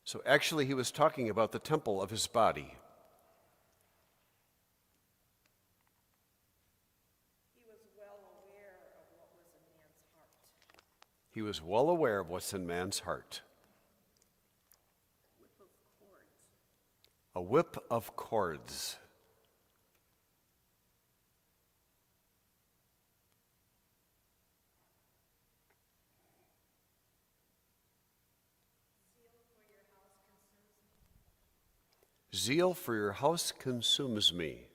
So actually, he was talking about the temple of his body. He was well aware of what was in man's heart. He was well aware of what's in man's heart. Whip of cords. A whip of cords. Zeal for your house consumes me.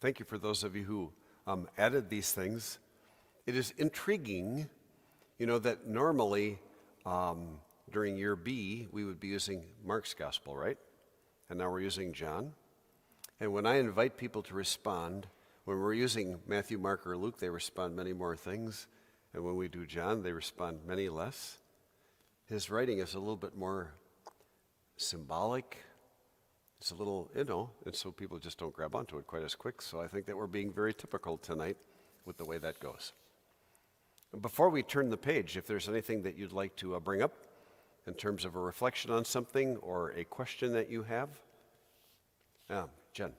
Thank you for those of you who added these things. It is intriguing, that normally during year B, we would be using Mark's gospel, right? And now we're using John. And when I invite people to respond, when we're using Matthew, Mark, or Luke, they respond many more things. And when we do John, they respond many less. His writing is a little bit more symbolic. It's a little, and so people just don't grab onto it quite as quick. So I think that we're being very typical tonight with the way that goes. Before we turn the page, if there's anything that you'd like to bring up in terms of a reflection on something or a question that you have. Jen.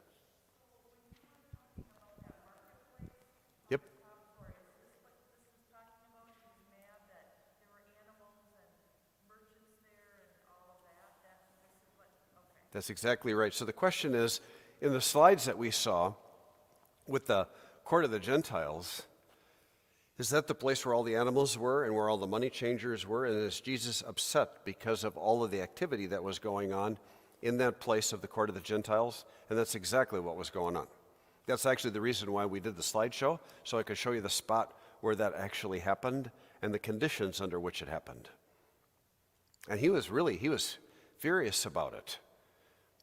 Yep. That's exactly right. So the question is, in the slides that we saw with the court of the Gentiles, is that the place where all the animals were and where all the money changers were? And is Jesus upset because of all of the activity that was going on in that place of the court of the Gentiles? And that's exactly what was going on. That's actually the reason why we did the slideshow, so I could show you the spot where that actually happened and the conditions under which it happened. And he was furious about it.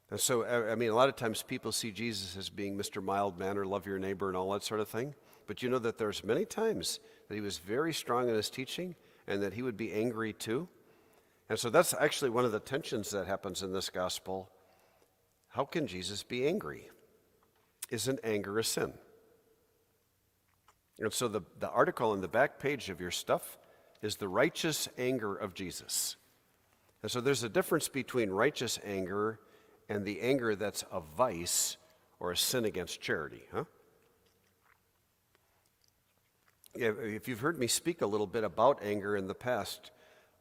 And so, a lot of times people see Jesus as being Mr. Mild-mannered, love your neighbor and all that sort of thing. But you know that there's many times that he was very strong in his teaching and that he would be angry too. And so that's actually one of the tensions that happens in this gospel. How can Jesus be angry? Isn't anger a sin? And so the article on the back page of your stuff is the righteous anger of Jesus. And so there's a difference between righteous anger and the anger that's a vice or a sin against charity, huh? If you've heard me speak a little bit about anger in the past,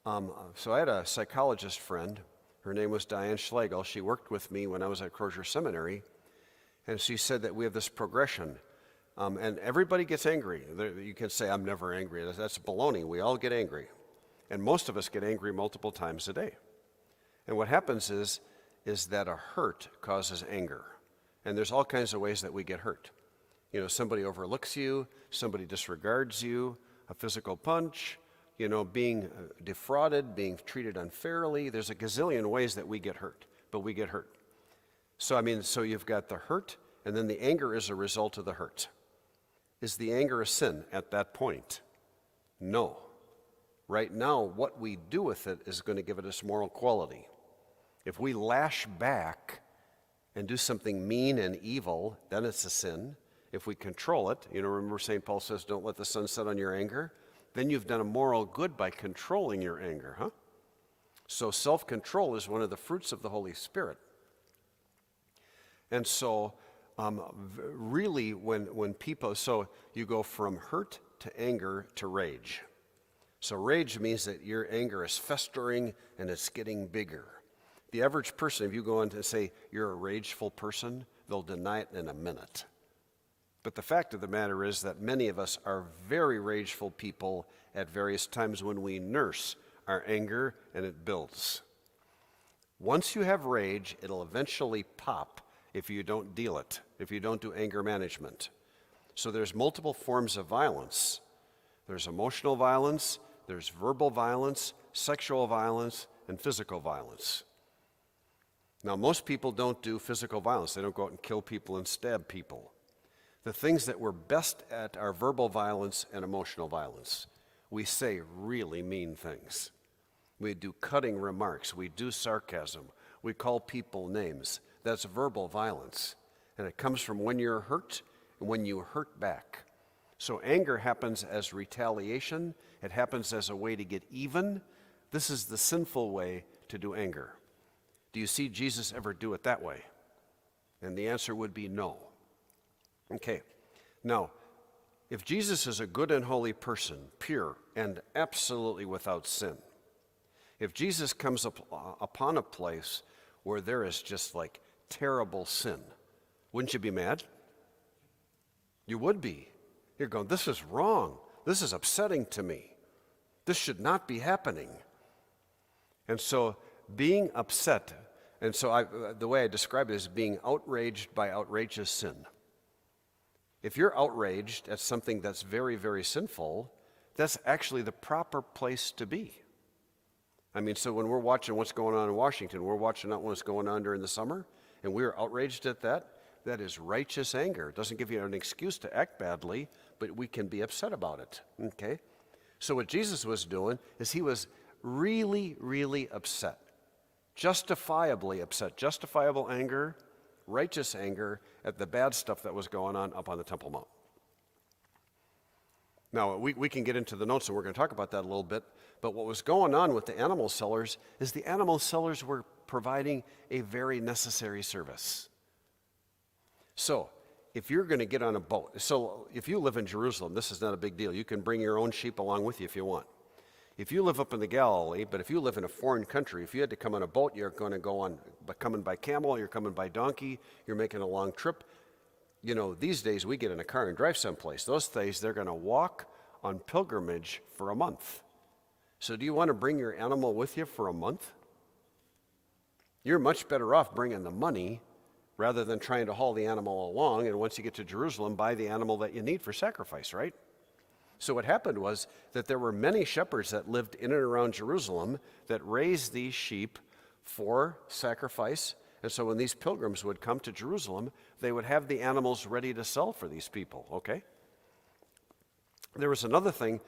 so I had a psychologist friend. Her name was Diane Schlegel. She worked with me when I was at Crozier Seminary, and she said that we have this progression, and everybody gets angry. You can say, I'm never angry. That's baloney. We all get angry, and most of us get angry multiple times a day. And what happens is that a hurt causes anger, and there's all kinds of ways that we get hurt. Somebody overlooks you, somebody disregards you, a physical punch, being defrauded, being treated unfairly. There's a gazillion ways that we get hurt, but we get hurt. So you've got the hurt, and then the anger is a result of the hurt. Is the anger a sin at that point? No. Right now, what we do with it is going to give it its moral quality. If we lash back and do something mean and evil, then it's a sin. If we control it, remember St. Paul says, don't let the sun set on your anger, then you've done a moral good by controlling your anger, huh? So self-control is one of the fruits of the Holy Spirit. And so really when people, so you go from hurt to anger to rage. So rage means that your anger is festering and it's getting bigger. The average person, if you go in and say you're a rageful person, they'll deny it in a minute. But the fact of the matter is that many of us are very rageful people at various times when we nurse our anger and it builds. Once you have rage, it'll eventually pop if you don't deal it, if you don't do anger management. So there's multiple forms of violence. There's emotional violence, there's verbal violence, sexual violence, and physical violence. Now, most people don't do physical violence. They don't go out and kill people and stab people. The things that we're best at are verbal violence and emotional violence. We say really mean things. We do cutting remarks. We do sarcasm. We call people names. That's verbal violence. And it comes from when you're hurt and when you hurt back. So anger happens as retaliation. It happens as a way to get even. This is the sinful way to do anger. Do you see Jesus ever do it that way? And the answer would be no. Okay, now, if Jesus is a good and holy person, pure and absolutely without sin, if Jesus comes upon a place where there is just like terrible sin, wouldn't you be mad? You would be. You're going, this is wrong. This is upsetting to me. This should not be happening. And so being upset, and so the way I describe it is being outraged by outrageous sin. If you're outraged at something that's very, very sinful, that's actually the proper place to be. I mean, so when we're watching what's going on in Washington, we're watching what's going on during the summer, and we're outraged at that, that is righteous anger. It doesn't give you an excuse to act badly, but we can be upset about it, okay? So what Jesus was doing is he was really, really upset, justifiably upset, justifiable anger, righteous anger at the bad stuff that was going on up on the Temple Mount. Now, we can get into the notes, and we're going to talk about that a little bit, but what was going on with the animal sellers is the animal sellers were providing a very necessary service. So, if you're going to get on a boat, so if you live in Jerusalem, this is not a big deal. You can bring your own sheep along with you if you want. If you live up in the Galilee, but if you live in a foreign country, if you had to come on a boat, you're going to go on, coming by camel, you're coming by donkey, you're making a long trip. You know, these days we get in a car and drive someplace. Those days they're going to walk on pilgrimage for a month. So do you want to bring your animal with you for a month? You're much better off bringing the money rather than trying to haul the animal along, and once you get to Jerusalem, buy the animal that you need for sacrifice, right? So what happened was that there were many shepherds that lived in and around Jerusalem that raised these sheep for sacrifice. And so when these pilgrims would come to Jerusalem, they would have the animals ready to sell for these people, okay? There was another thing.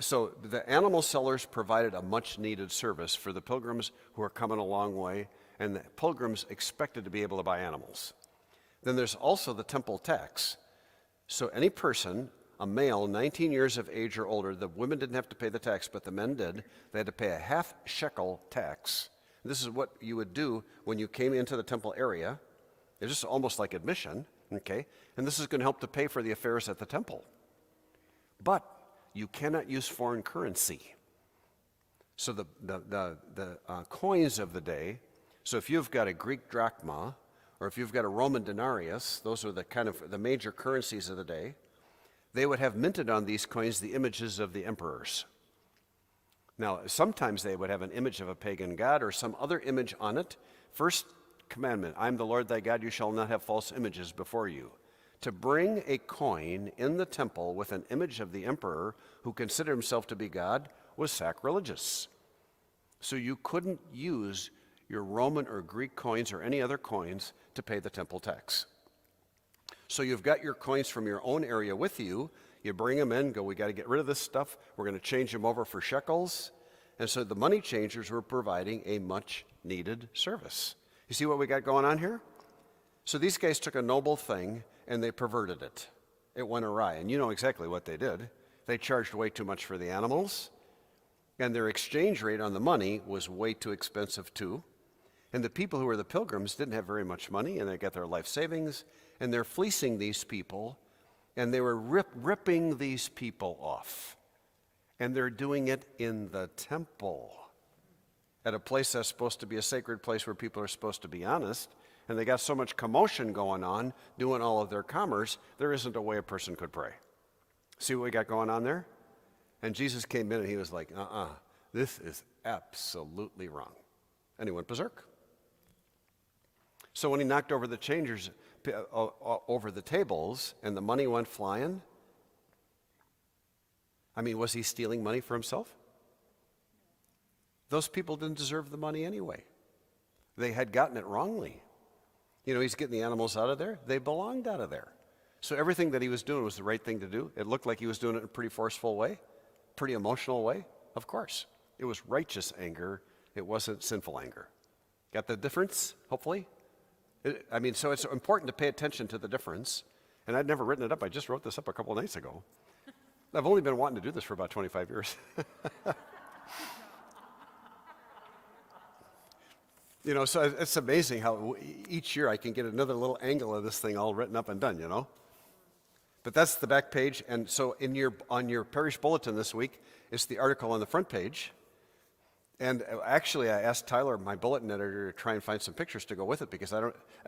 So the animal sellers provided a much-needed service for the pilgrims who are coming a long way, and the pilgrims expected to be able to buy animals. Then there's also the temple tax. So any person, a male, 19 years of age or older, the women didn't have to pay the tax, but the men did. They had to pay a half shekel tax. This is what you would do when you came into the temple area. It's just almost like admission, okay? And this is going to help to pay for the affairs at the temple. But you cannot use foreign currency. So the coins of the day, so if you've got a Greek drachma, or if you've got a Roman denarius, those are the kind of the major currencies of the day, they would have minted on these coins the images of the emperors. Now, sometimes they would have an image of a pagan god or some other image on it. First commandment, I am the Lord thy God, you shall not have false images before you. To bring a coin in the temple with an image of the emperor who considered himself to be God was sacrilegious. So you couldn't use your Roman or Greek coins or any other coins to pay the temple tax. So you've got your coins from your own area with you. You bring them in, go, we got to get rid of this stuff. We're going to change them over for shekels. And so the money changers were providing a much-needed service. You see what we got going on here? So these guys took a noble thing and they perverted it. It went awry. And you know exactly what they did. They charged way too much for the animals, and their exchange rate on the money was way too expensive too. And the people who were the pilgrims didn't have very much money, and they got their life savings, and they're fleecing these people, and they were ripping these people off. And they're doing it in the temple, at a place that's supposed to be a sacred place where people are supposed to be honest. And they got so much commotion going on, doing all of their commerce, there isn't a way a person could pray. See what we got going on there? And Jesus came in and he was like, this is absolutely wrong. And he went berserk. So when he knocked over the changers, over the tables, and the money went flying, I mean, was he stealing money for himself? Those people didn't deserve the money anyway. They had gotten it wrongly. You know, he's getting the animals out of there. They belonged out of there. So everything that he was doing was the right thing to do. It looked like he was doing it in a pretty forceful way, pretty emotional way. Of course. It was righteous anger. It wasn't sinful anger. Got the difference, hopefully? So it's important to pay attention to the difference. And I'd never written it up. I just wrote this up a couple of nights ago. I've only been wanting to do this for about 25 years. You know, so it's amazing how each year I can get another little angle of this thing all written up and done, you know. But that's the back page. And so on your parish bulletin this week, it's the article on the front page. And actually, I asked Tyler, my bulletin editor, to try and find some pictures to go with it because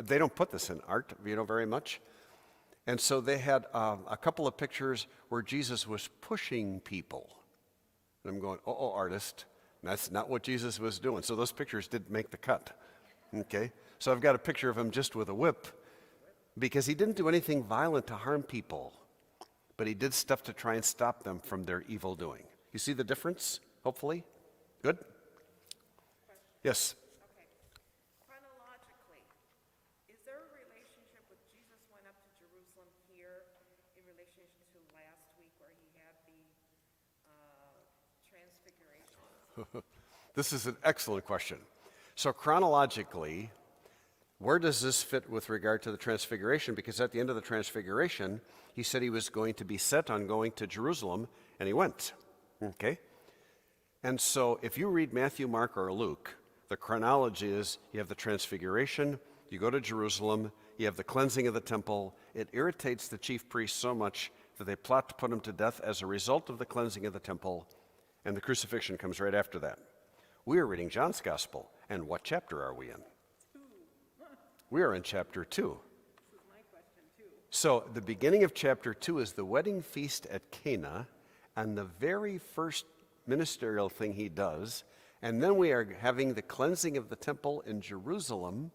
they don't put this in art, you know, very much. And so they had a couple of pictures where Jesus was pushing people. And I'm going, artist. That's not what Jesus was doing. So those pictures didn't make the cut. Okay? So I've got a picture of him just with a whip. because he didn't do anything violent to harm people, but he did stuff to try and stop them from their evil doing. You see the difference, hopefully? Good? Yes? Okay. Chronologically, is there a relationship with Jesus went up to Jerusalem here in relation to last week where he had the transfiguration? This is an excellent question. So chronologically, where does this fit with regard to the transfiguration? Because at the end of the transfiguration, he said he was going to be set on going to Jerusalem, and he went. Okay? And so if you read Matthew, Mark, or Luke, the chronology is you have the transfiguration, you go to Jerusalem, you have the cleansing of the temple. It irritates the chief priests so much that they plot to put him to death as a result of the cleansing of the temple, and the crucifixion comes right after that. We are reading John's Gospel, and what chapter are we in? We are in chapter 2. This is my question too. So the beginning of chapter 2 is the wedding feast at Cana, and the very first ministerial thing he does, and then we are having the cleansing of the temple in Jerusalem,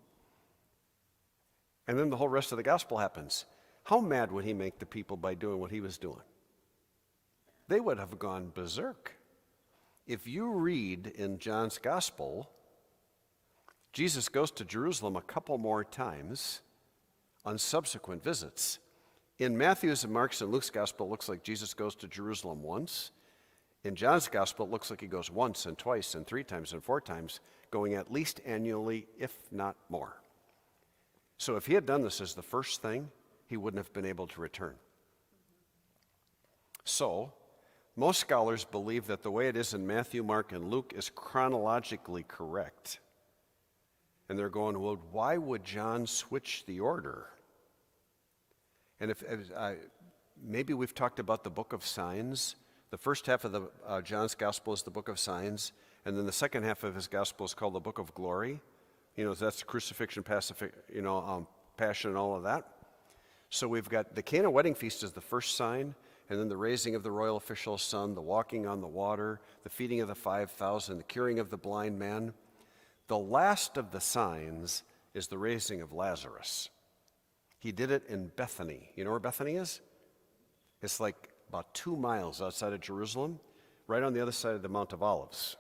and then the whole rest of the gospel happens. How mad would he make the people by doing what he was doing? They would have gone berserk. If you read in John's Gospel, Jesus goes to Jerusalem a couple more times on subsequent visits. In Matthew's and Mark's and Luke's Gospel, it looks like Jesus goes to Jerusalem once. In John's Gospel, it looks like he goes once and twice and 3 times and 4 times, going at least annually, if not more. So if he had done this as the first thing, he wouldn't have been able to return. So, most scholars believe that the way it is in Matthew, Mark, and Luke is chronologically correct. And they're going, well, why would John switch the order? And maybe we've talked about the book of signs. The first half of the John's Gospel is the book of signs, and then the second half of his Gospel is called the book of glory. That's the crucifixion, passion, and all of that. So we've got the Cana wedding feast as the first sign, and then the raising of the royal official's son, the walking on the water, the feeding of the 5,000, the curing of the blind man. The last of the signs is the raising of Lazarus. He did it in Bethany. You know where Bethany is? It's like about 2 miles outside of Jerusalem, right on the other side of the Mount of Olives.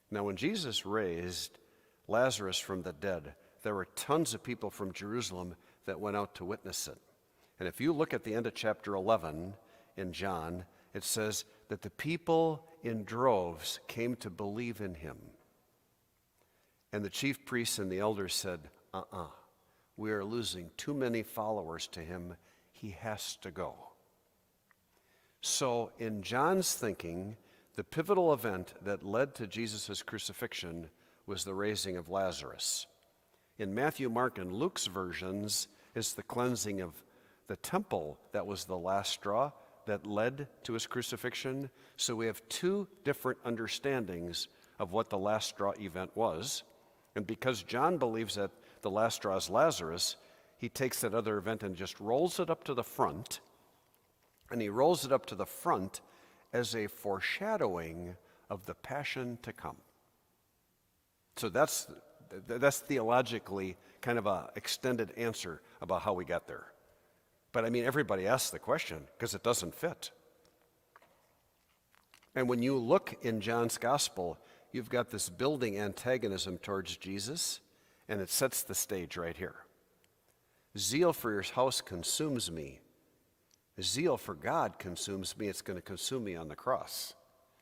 Now, when Jesus raised Lazarus from the dead, there were tons of people from Jerusalem that went out to witness it. And if you look at the end of chapter 11 in John, it says that the people in droves came to believe in him. And the chief priests and the elders said, we are losing too many followers to him. He has to go. So in John's thinking, the pivotal event that led to Jesus' crucifixion was the raising of Lazarus. In Matthew, Mark, and Luke's versions, it's the cleansing of the temple that was the last straw that led to his crucifixion. So we have 2 different understandings of what the last straw event was. And because John believes that the last straw is Lazarus, he takes that other event and just rolls it up to the front. And he rolls it up to the front as a foreshadowing of the passion to come. So that's theologically kind of an extended answer about how we got there. But everybody asks the question because it doesn't fit. And when you look in John's Gospel, you've got this building antagonism towards Jesus, and it sets the stage right here. Zeal for your house consumes me. Zeal for God consumes me. It's going to consume me on the cross.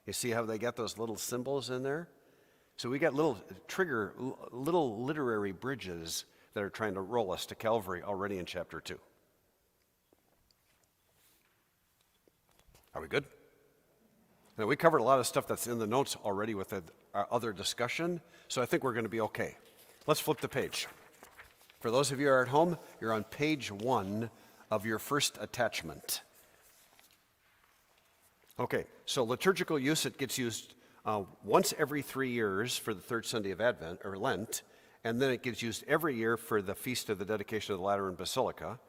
You see how they got those little symbols in there? So we got little literary bridges that are trying to roll us to Calvary already in chapter 2. Are we good? Now, we covered a lot of stuff that's in the notes already with our other discussion, so I think we're going to be okay. Let's flip the page. For those of you who are at home, you're on page 1 of your first attachment. Okay, so liturgical use, it gets used once every 3 years for the third Sunday of Advent, or Lent, and then it gets used every year for the Feast of the Dedication of the Lateran Basilica.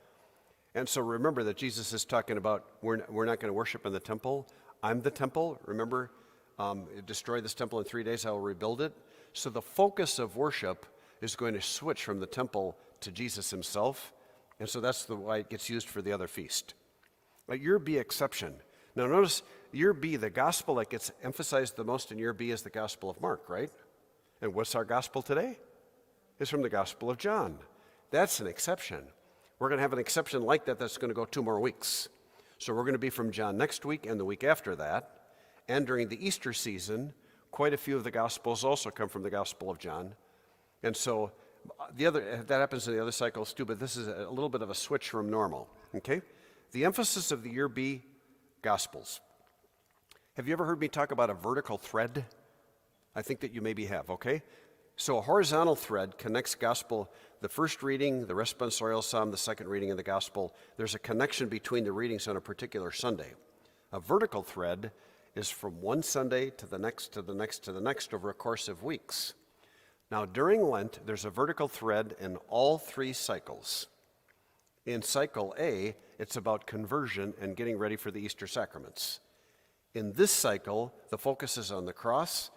And so remember that Jesus is talking about we're not going to worship in the temple. I'm the temple. Remember, destroy this temple in 3 days, I will rebuild it. So the focus of worship is going to switch from the temple to Jesus himself. And so that's why it gets used for the other feast. A year B exception. Now notice, year B, the gospel that gets emphasized the most in year B is the Gospel of Mark, right? And what's our gospel today? It's from the Gospel of John. That's an exception. We're going to have an exception like that that's going to go 2 more weeks. So we're going to be from John next week and the week after that. And during the Easter season, quite a few of the Gospels also come from the Gospel of John. And so that happens in the other cycles too, but this is a little bit of a switch from normal, okay? The emphasis of the year B Gospels. Have you ever heard me talk about a vertical thread? I think that you maybe have, okay? So a horizontal thread connects gospel, the first reading, the responsorial psalm, the second reading of the gospel. There's a connection between the readings on a particular Sunday. A vertical thread is from one Sunday to the next, to the next, to the next over a course of weeks. Now, during Lent, there's a vertical thread in all 3 cycles. In cycle A, it's about conversion and getting ready for the Easter sacraments. In this cycle, the focus is on the cross,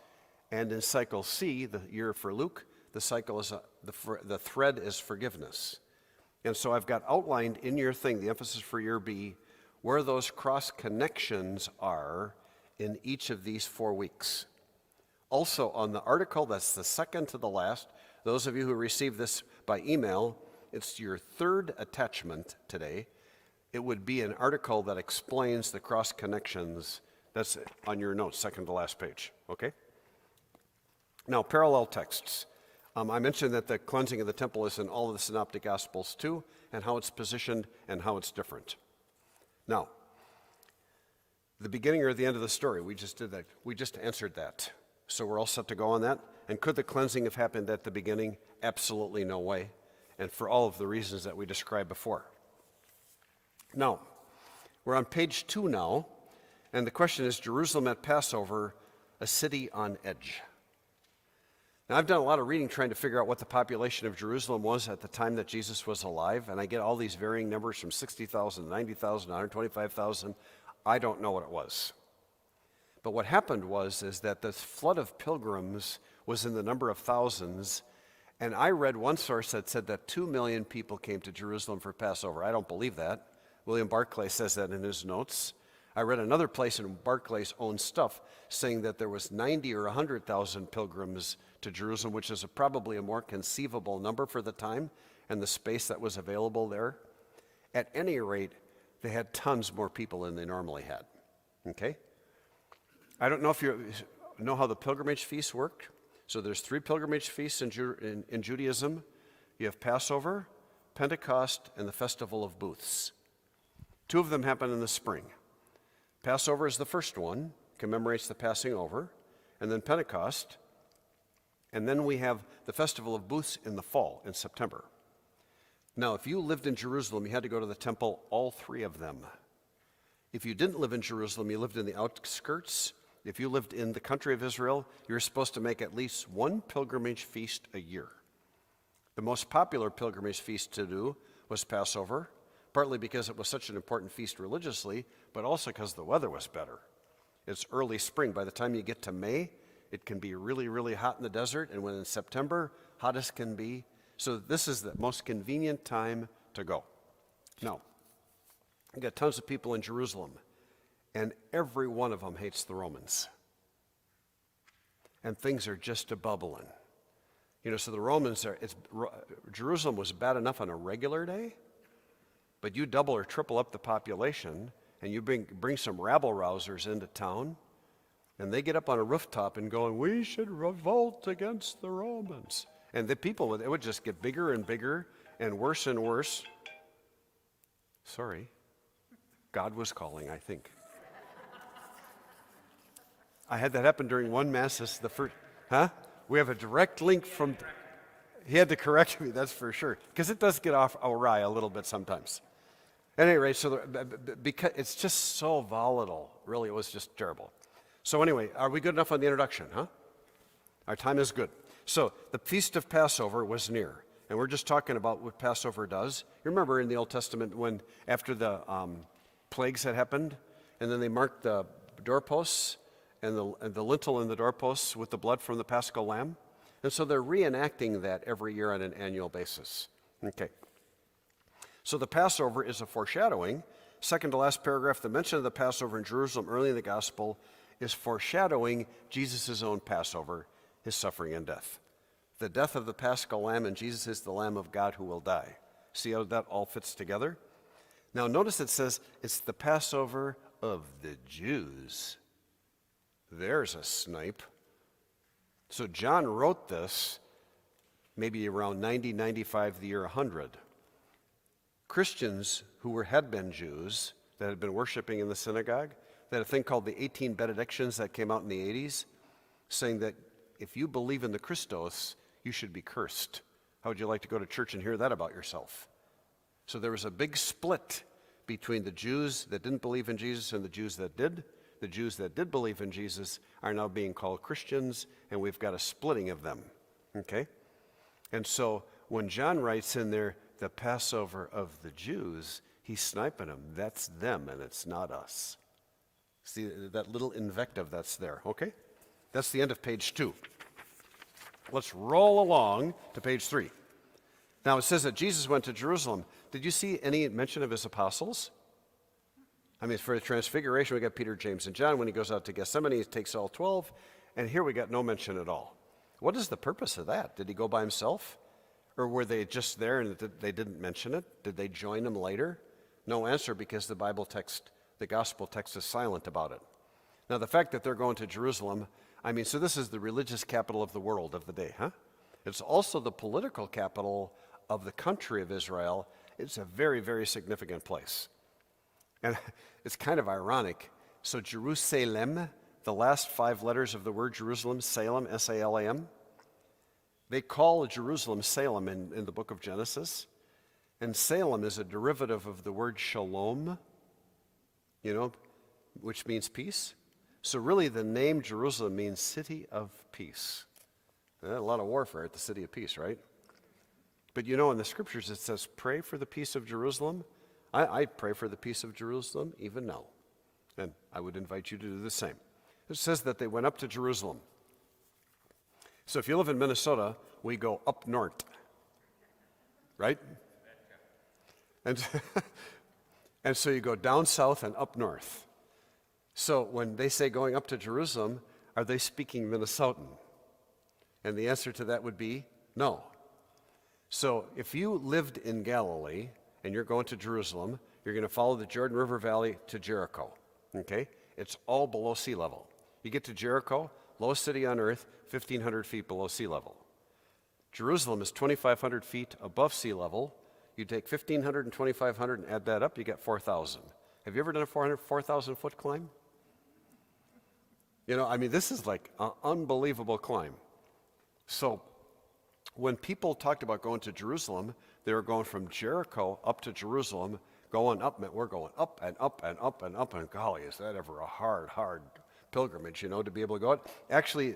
and in cycle C, the year for Luke, the cycle is the thread is forgiveness. And so I've got outlined in your thing the emphasis for year B, where those cross connections are in each of these 4 weeks. Also, on the article, that's the second to the last, those of you who received this by email, it's your 3rd attachment today. It would be an article that explains the cross connections. That's on your notes, second to last page, okay? Now, parallel texts. I mentioned that the cleansing of the temple is in all of the Synoptic Gospels too, and how it's positioned and how it's different. Now, the beginning or the end of the story, we just did that. We just answered that. So we're all set to go on that. And could the cleansing have happened at the beginning? Absolutely no way. And for all of the reasons that we described before. Now, we're on page 2 now. And the question is, Jerusalem at Passover, a city on edge. Now, I've done a lot of reading trying to figure out what the population of Jerusalem was at the time that Jesus was alive. And I get all these varying numbers from 60,000, 90,000, 125,000. I don't know what it was. But what happened is that this flood of pilgrims was in the number of thousands, and I read one source that said that 2 million people came to Jerusalem for Passover. I don't believe that. William Barclay says that in his notes. I read another place in Barclay's own stuff saying that there was 90 or 100,000 pilgrims to Jerusalem, which is probably a more conceivable number for the time and the space that was available there. At any rate, they had tons more people than they normally had, okay? I don't know if you know how the pilgrimage feasts worked. So there's 3 pilgrimage feasts in Judaism. You have Passover, Pentecost, and the Festival of Booths. 2 of them happen in the spring. Passover is the first one, commemorates the passing over, and then Pentecost. And then we have the Festival of Booths in the fall, in September. Now, if you lived in Jerusalem, you had to go to the temple all 3 of them. If you didn't live in Jerusalem, you lived in the outskirts. If you lived in the country of Israel, you were supposed to make at least 1 pilgrimage feast a year. The most popular pilgrimage feast to do was Passover, partly because it was such an important feast religiously, but also because the weather was better. It's early spring. By the time you get to May, it can be really, really hot in the desert, and when in September, hot as can be. So this is the most convenient time to go. Now, you got tons of people in Jerusalem, and every one of them hates the Romans. And things are just a-bubbling. You know, so the Romans Jerusalem was bad enough on a regular day, but you double or triple up the population, and you bring some rabble-rousers into town, and they get up on a rooftop and going, we should revolt against the Romans. And the people, it would just get bigger and bigger and worse and worse. Sorry. God was calling, I think. I had that happen during one mass. The first, we have a direct link from. He had to correct me, that's for sure, because it does get off awry a little bit sometimes. At any rate, so because it's just so volatile, really, it was just terrible. So anyway, are we good enough on the introduction, Our time is good. So the Feast of Passover was near, and we're just talking about what Passover does. You remember in the Old Testament when after the plagues had happened, and then they marked the doorposts and the lintel and the doorposts with the blood from the Paschal lamb? And so they're reenacting that every year on an annual basis. Okay. So the Passover is a foreshadowing. Second to last paragraph, the mention of the Passover in Jerusalem early in the gospel is foreshadowing Jesus' own Passover, his suffering and death. The death of the Paschal Lamb, and Jesus is the Lamb of God who will die. See how that all fits together? Now notice it says it's the Passover of the Jews. There's a snipe. So John wrote this maybe around 90, 95, the year 100. Christians who had been Jews that had been worshiping in the synagogue, they had a thing called the 18 benedictions that came out in the 80s, saying that if you believe in the Christos, you should be cursed. How would you like to go to church and hear that about yourself? So there was a big split between the Jews that didn't believe in Jesus and the Jews that did. The Jews that did believe in Jesus are now being called Christians, and we've got a splitting of them, okay? And so when John writes in there, the Passover of the Jews, he's sniping them. That's them, and it's not us. See that little invective that's there, okay? That's the end of page 2. Let's roll along to page 3. Now it says that Jesus went to Jerusalem. Did you see any mention of his apostles? I mean, for the transfiguration, we got Peter, James, and John. When he goes out to Gethsemane, he takes all 12, and here we got no mention at all. What is the purpose of that? Did he go by himself? Or were they just there and they didn't mention it? Did they join him later? No answer, because the Bible text, the gospel text is silent about it. Now, the fact that they're going to Jerusalem, I mean, so this is the religious capital of the world of the day, huh? It's also the political capital of the country of Israel. It's a very, very significant place. And it's kind of ironic. So Jerusalem, the last 5 letters of the word Jerusalem, Salem, S-A-L-A-M, they call Jerusalem Salem in the book of Genesis. And Salem is a derivative of the word shalom, which means peace. So really the name Jerusalem means city of peace. A lot of warfare at the city of peace, right? But in the scriptures it says, pray for the peace of Jerusalem. I pray for the peace of Jerusalem even now. And I would invite you to do the same. It says that they went up to Jerusalem. So if you live in Minnesota, we go up north, right? And, and so you go down south and up north. So when they say going up to Jerusalem, are they speaking Minnesotan? And the answer to that would be no. So if you lived in Galilee and you're going to Jerusalem, you're going to follow the Jordan River Valley to Jericho, okay? It's all below sea level. You get to Jericho, lowest city on earth, 1,500 feet below sea level. Jerusalem is 2,500 feet above sea level. You take 1,500 and 2,500 and add that up, you get 4,000. Have you ever done a 4,000-foot climb? This is like an unbelievable climb. So when people talked about going to Jerusalem, they were going from Jericho up to Jerusalem, going up, we're going up and up and up and up, and golly, is that ever a hard pilgrimage, to be able to go out. Actually,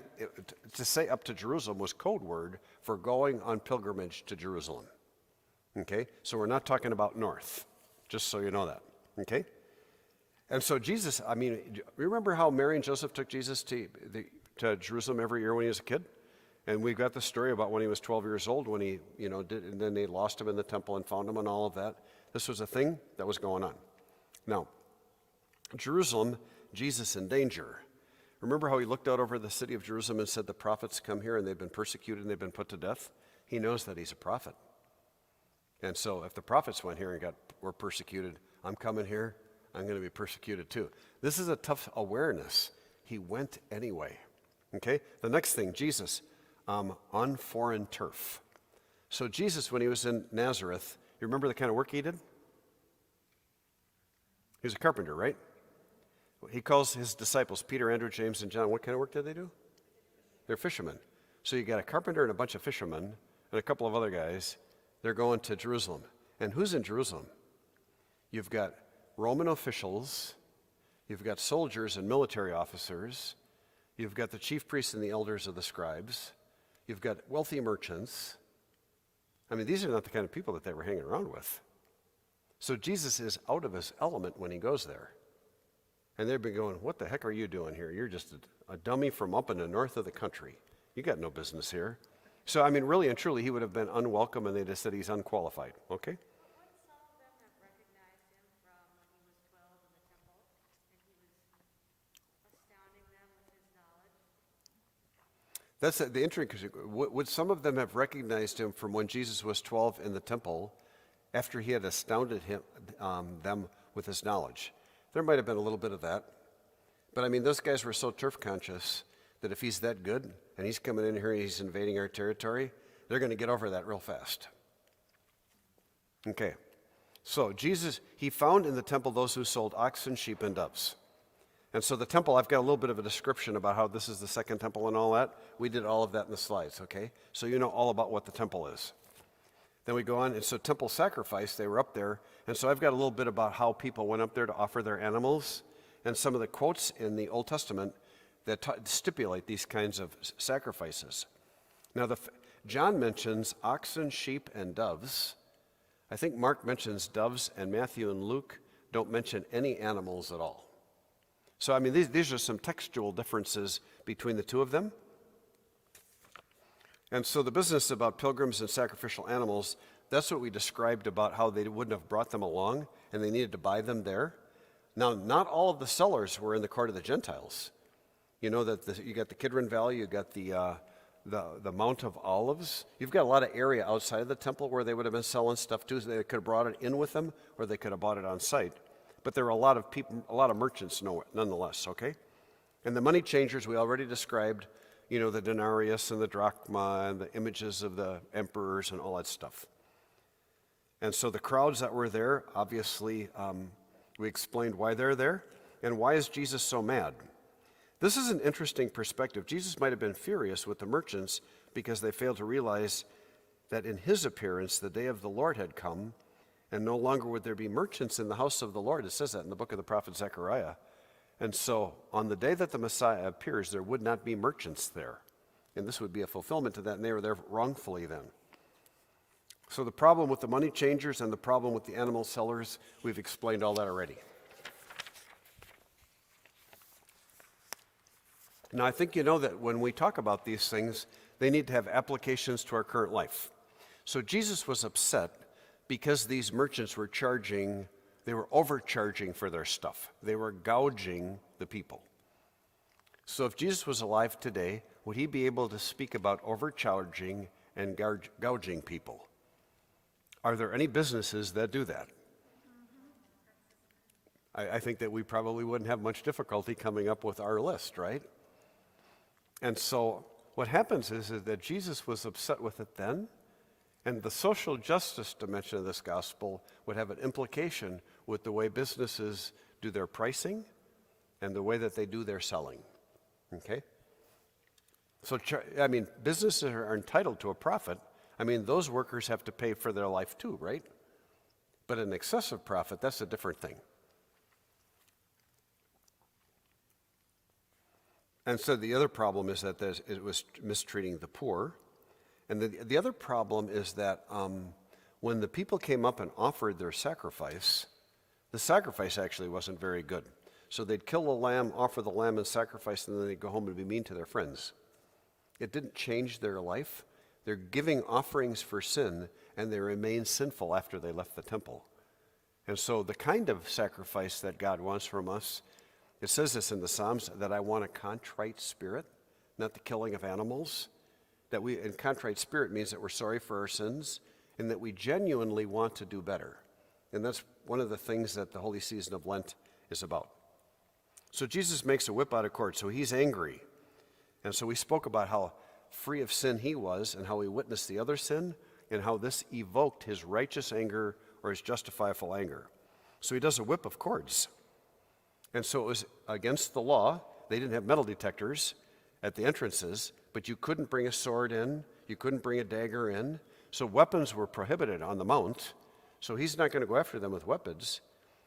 to say up to Jerusalem was code word for going on pilgrimage to Jerusalem. Okay? So we're not talking about north, just so you know that. Okay? And so Jesus, remember how Mary and Joseph took Jesus to Jerusalem every year when he was a kid? And we've got the story about when he was 12 years old, when he, and then they lost him in the temple and found him and all of that. This was a thing that was going on. Now, Jerusalem, Jesus in danger. Remember how he looked out over the city of Jerusalem and said, the prophets come here and they've been persecuted and they've been put to death? He knows that he's a prophet. And so if the prophets went here and were persecuted, I'm coming here, I'm going to be persecuted too. This is a tough awareness. He went anyway. Okay? The next thing, Jesus, on foreign turf. So Jesus, when he was in Nazareth, you remember the kind of work he did? He was a carpenter, right? He calls his disciples, Peter, Andrew, James, and John. What kind of work did they do? They're fishermen. So you got a carpenter and a bunch of fishermen and a couple of other guys. They're going to Jerusalem. And who's in Jerusalem? You've got Roman officials. You've got soldiers and military officers. You've got the chief priests and the elders of the scribes. You've got wealthy merchants. These are not the kind of people that they were hanging around with. So Jesus is out of his element when he goes there. And they've been going, what the heck are you doing here? You're just a dummy from up in the north of the country. You got no business here. So, really and truly, he would have been unwelcome, and they just said he's unqualified, okay? What solved them That's the interesting. Would some of them have recognized him from when Jesus was 12 in the temple, after he had astounded them with his knowledge? There might have been a little bit of that. But I mean, those guys were so turf conscious that if he's that good and he's coming in here and he's invading our territory, they're going to get over that real fast. Okay. So Jesus, he found in the temple those who sold oxen, sheep, and doves. And so the temple, I've got a little bit of a description about how this is the second temple and all that. We did all of that in the slides, okay? So you know all about what the temple is. Then we go on, and so temple sacrifice, they were up there. And so I've got a little bit about how people went up there to offer their animals and some of the quotes in the Old Testament that stipulate these kinds of sacrifices. Now, John mentions oxen, sheep, and doves. I think Mark mentions doves, and Matthew and Luke don't mention any animals at all. So, I mean, these are some textual differences between the two of them. And so the business about pilgrims and sacrificial animals, that's what we described about how they wouldn't have brought them along and they needed to buy them there. Now, not all of the sellers were in the court of the Gentiles. You know that you got the Kidron Valley, you got the Mount of Olives. You've got a lot of area outside of the temple where they would have been selling stuff too. So they could have brought it in with them or they could have bought it on site. But there were a lot of people, a lot of merchants nonetheless, okay? And the money changers we already described, you know, the denarius and the drachma and the images of the emperors and all that stuff. And so the crowds that were there, obviously, we explained why they're there and why is Jesus so mad. This is an interesting perspective. Jesus might have been furious with the merchants because they failed to realize that in his appearance, the day of the Lord had come, and no longer would there be merchants in the house of the Lord. It says that in the book of the prophet Zechariah. And so on the day that the Messiah appears, there would not be merchants there. And this would be a fulfillment to that, and they were there wrongfully then. So the problem with the money changers and the problem with the animal sellers, we've explained all that already. Now, I think you know that when we talk about these things, they need to have applications to our current life. So Jesus was upset because these merchants were they were overcharging for their stuff. They were gouging the people. So if Jesus was alive today, would he be able to speak about overcharging and gouging people? Are there any businesses that do that? I think that we probably wouldn't have much difficulty coming up with our list, right? And so what happens is that Jesus was upset with it then, and the social justice dimension of this gospel would have an implication with the way businesses do their pricing and the way that they do their selling, okay? So, I mean, businesses are entitled to a profit. I mean, those workers have to pay for their life too, right? But an excessive profit, that's a different thing. And so the other problem is that it was mistreating the poor. And the other problem is that when the people came up and offered their sacrifice, the sacrifice actually wasn't very good. So they'd kill a lamb, offer the lamb and sacrifice, and then they'd go home and be mean to their friends. It didn't change their life. They're giving offerings for sin, and they remain sinful after they left the temple. And so the kind of sacrifice that God wants from us, it says this in the Psalms, that I want a contrite spirit, not the killing of animals. And contrite spirit means that we're sorry for our sins and that we genuinely want to do better. And that's one of the things that the holy season of Lent is about. So Jesus makes a whip out of cord, so he's angry. And so we spoke about how free of sin he was and how he witnessed the other sin and how this evoked his righteous anger or his justifiable anger. So he does a whip of cords. And so it was against the law. They didn't have metal detectors at the entrances, but you couldn't bring a sword in, you couldn't bring a dagger in. So weapons were prohibited on the mount. So he's not going to go after them with weapons.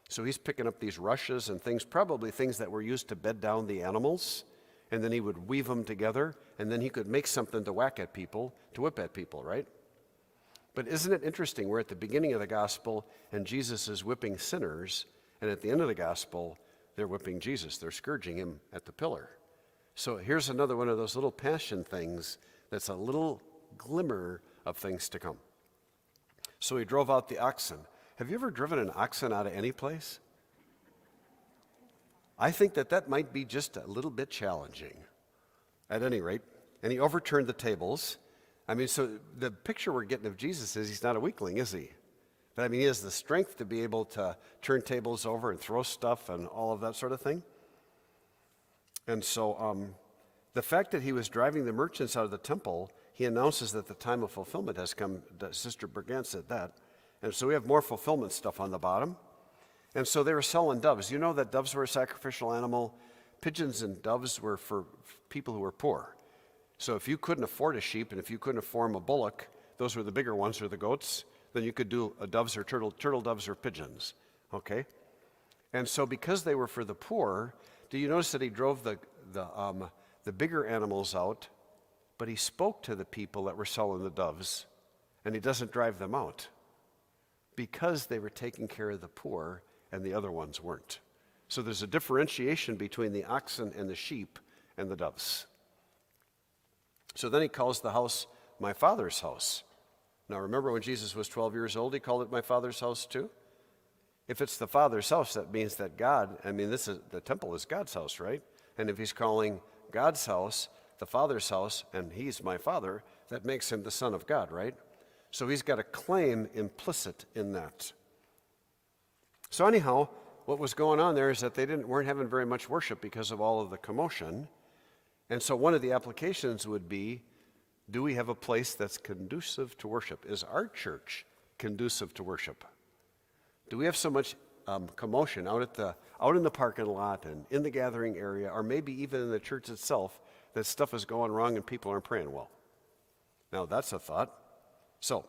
So he's picking up these rushes and things, probably things that were used to bed down the animals, and then he would weave them together, and then he could make something to whack at people, to whip at people, right? But isn't it interesting? We're at the beginning of the gospel, and Jesus is whipping sinners, and at the end of the gospel, they're whipping Jesus. They're scourging him at the pillar. So here's another one of those little passion things that's a little glimmer of things to come. So he drove out the oxen. Have you ever driven an oxen out of any place? I think that might be just a little bit challenging. At any rate, and he overturned the tables. I mean, so the picture we're getting of Jesus is he's not a weakling, is he? But I mean, he has the strength to be able to turn tables over and throw stuff and all of that sort of thing. And so the fact that he was driving the merchants out of the temple, he announces that the time of fulfillment has come. Sister Bergant said that. And so we have more fulfillment stuff on the bottom. And so they were selling doves. You know that doves were a sacrificial animal. Pigeons and doves were for people who were poor. So if you couldn't afford a sheep and if you couldn't afford a bullock, those were the bigger ones or the goats, then you could do doves or turtle doves or pigeons, okay? And so because they were for the poor, do you notice that he drove the bigger animals out, but he spoke to the people that were selling the doves, and he doesn't drive them out because they were taking care of the poor and the other ones weren't. So there's a differentiation between the oxen and the sheep and the doves. So then he calls the house my Father's house. Now remember when Jesus was 12 years old, he called it my Father's house too? If it's the Father's house, that means that God, I mean, the temple is God's house, right? And if he's calling God's house the Father's house, and he's my Father, that makes him the Son of God, right? So he's got a claim implicit in that. So anyhow, what was going on there is that they weren't having very much worship because of all of the commotion. And so one of the applications would be, do we have a place that's conducive to worship? Is our church conducive to worship? Do we have so much commotion out in the parking lot and in the gathering area, or maybe even in the church itself, that stuff is going wrong and people aren't praying well? Now that's a thought. So,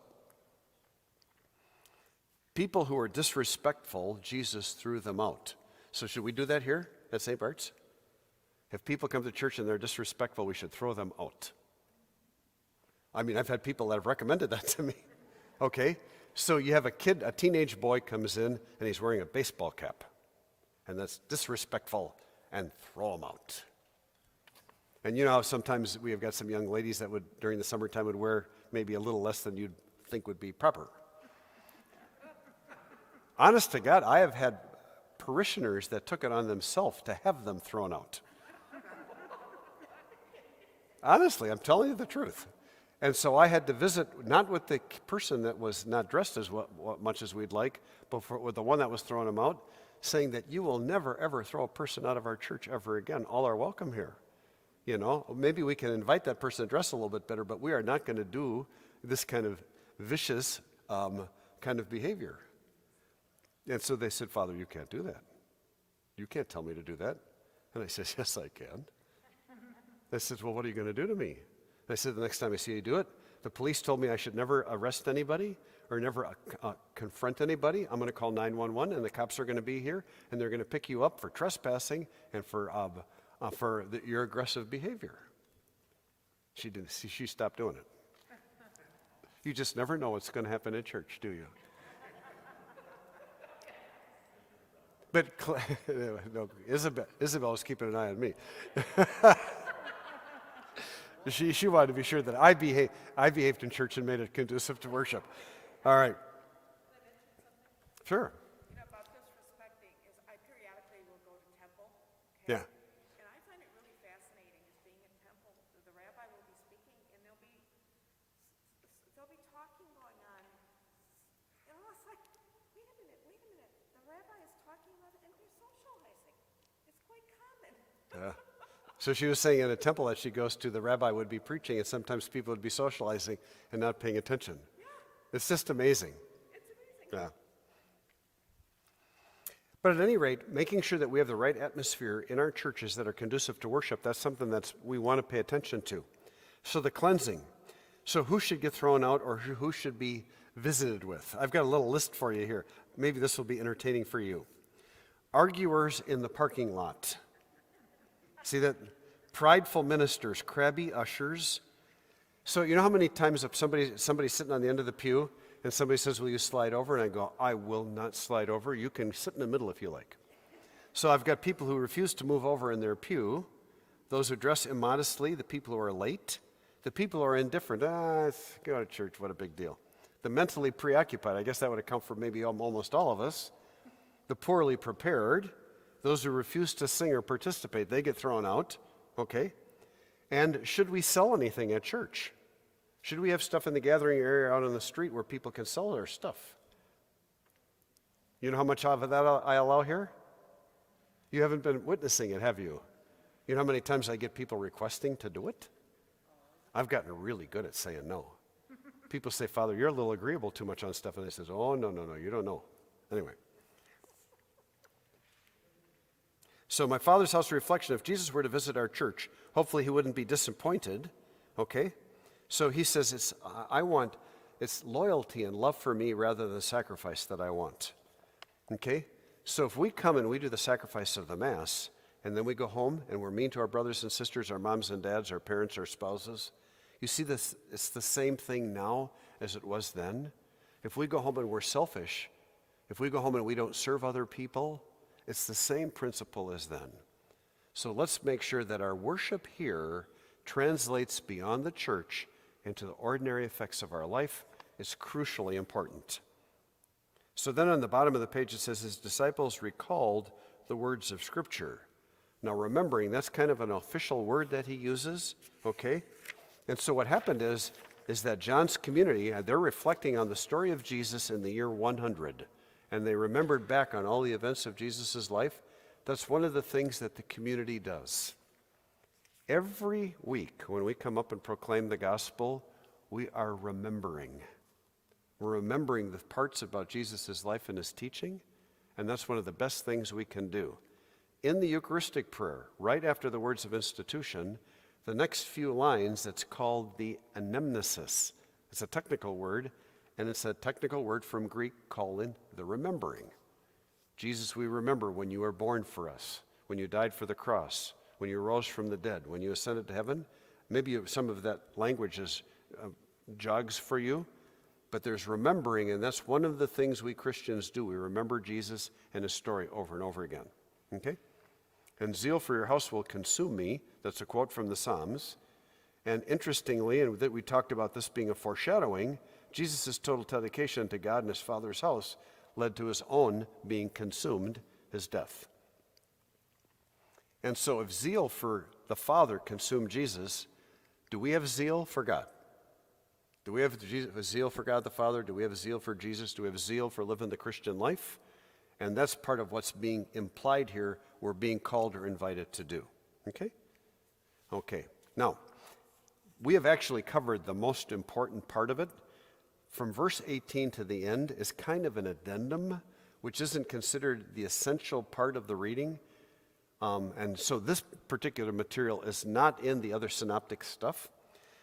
people who are disrespectful, Jesus threw them out. So should we do that here at St. Bart's? If people come to church and they're disrespectful, we should throw them out. I mean, I've had people that have recommended that to me. Okay, so you have a teenage boy comes in and he's wearing a baseball cap. And that's disrespectful, and throw him out. And you know how sometimes we have got some young ladies that would, during the summertime, would wear maybe a little less than you'd think would be proper. Honest to God, I have had parishioners that took it on themselves to have them thrown out. Honestly, I'm telling you the truth. And so I had to visit, not with the person that was not dressed as much as we'd like, but with the one that was throwing them out, saying that you will never, ever throw a person out of our church ever again. All are welcome here. You know, maybe we can invite that person to dress a little bit better, but we are not going to do this kind of vicious kind of behavior. And so they said, Father, you can't do that. You can't tell me to do that. And I said, yes, I can. They said, well, what are you going to do to me? And I said, the next time I see you do it, the police told me I should never arrest anybody or never confront anybody. I'm going to call 911, and the cops are going to be here, and they're going to pick you up for trespassing and for your aggressive behavior. She stopped doing it. You just never know what's going to happen in church, do you? But no, Isabel was keeping an eye on me. She wanted to be sure that I behaved in church and made it conducive to worship. All right. Sure. You know, about disrespecting is I periodically will go to temple. Okay? Yeah. And I find it really fascinating is being in temple. The rabbi will be speaking, and there'll be talking going on. And it's like, wait a minute. The rabbi is talking about it, and they're socializing. It's quite common. Yeah. So she was saying in a temple that she goes to, the rabbi would be preaching, and sometimes people would be socializing and not paying attention. Yeah. It's just amazing. It's amazing. Yeah. But at any rate, making sure that we have the right atmosphere in our churches that are conducive to worship, that's something that we want to pay attention to. So the cleansing. So who should get thrown out or who should be visited with? I've got a little list for you here. Maybe this will be entertaining for you. Arguers in the parking lot. See that? Prideful ministers, crabby ushers. So you know how many times if somebody's sitting on the end of the pew and somebody says, will you slide over? And I go, I will not slide over. You can sit in the middle if you like. So I've got people who refuse to move over in their pew, those who dress immodestly, the people who are late, the people who are indifferent. Go to church, what a big deal. The mentally preoccupied, I guess that would account for maybe almost all of us. The poorly prepared, those who refuse to sing or participate, they get thrown out, okay? And should we sell anything at church? Should we have stuff in the gathering area out on the street where people can sell their stuff? You know how much of that I allow here? You haven't been witnessing it, have you? You know how many times I get people requesting to do it? I've gotten really good at saying no. People say, Father, you're a little agreeable too much on stuff. And I says, oh, no, you don't know. Anyway. So my Father's house reflection, if Jesus were to visit our church, hopefully he wouldn't be disappointed, okay? So he says, it's loyalty and love for me rather than sacrifice that I want, okay? So if we come and we do the sacrifice of the Mass, and then we go home and we're mean to our brothers and sisters, our moms and dads, our parents, our spouses, you see this, it's the same thing now as it was then. If we go home and we're selfish, if we go home and we don't serve other people, it's the same principle as then. So let's make sure that our worship here translates beyond the church into the ordinary effects of our life. It's crucially important. So then on the bottom of the page it says, his disciples recalled the words of Scripture. Now remembering, that's kind of an official word that he uses, okay? And so what happened is that John's community, they're reflecting on the story of Jesus in the year 100. And they remembered back on all the events of Jesus' life. That's one of the things that the community does. Every week when we come up and proclaim the gospel, we are remembering. We're remembering the parts about Jesus' life and his teaching, and that's one of the best things we can do. In the Eucharistic prayer, right after the words of institution, the next few lines, it's called the anamnesis. It's a technical word, and it's a technical word from Greek calling the remembering. Jesus, we remember when you were born for us, when you died for the cross, when you rose from the dead, when you ascended to heaven. Maybe some of that language is jogs for you, but there's remembering, and that's one of the things we Christians do. We remember Jesus and his story over and over again. Okay? And zeal for your house will consume me. That's a quote from the Psalms. And interestingly, and that we talked about this being a foreshadowing, Jesus' total dedication to God and his Father's house led to his own being consumed, his death. And so if zeal for the Father consumed Jesus, do we have zeal for God? Do we have a zeal for God the Father? Do we have a zeal for Jesus? Do we have a zeal for living the Christian life? And that's part of what's being implied here, we're being called or invited to do. Okay? Okay. Now, we have actually covered the most important part of it. From verse 18 to the end is kind of an addendum, which isn't considered the essential part of the reading. And so this particular material is not in the other synoptic stuff.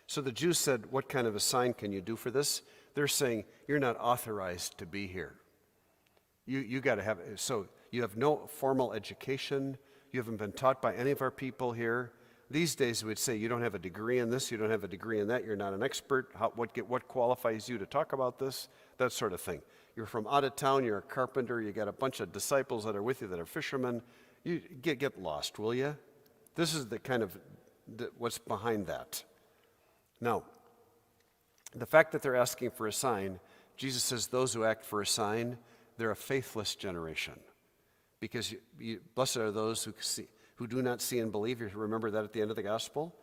So the Jews said, what kind of a sign can you do for this? They're saying, you're not authorized to be here. You got to have, so you have no formal education. You haven't been taught by any of our people here. These days we'd say you don't have a degree in this, you don't have a degree in that, you're not an expert. What qualifies you to talk about this? That sort of thing. You're from out of town, you're a carpenter, you got a bunch of disciples that are with you that are fishermen. You get lost, will you? This is the kind of what's behind that. Now, the fact that they're asking for a sign, Jesus says those who act for a sign, they're a faithless generation. Because blessed are those who do not see and believe. You remember that at the end of the gospel?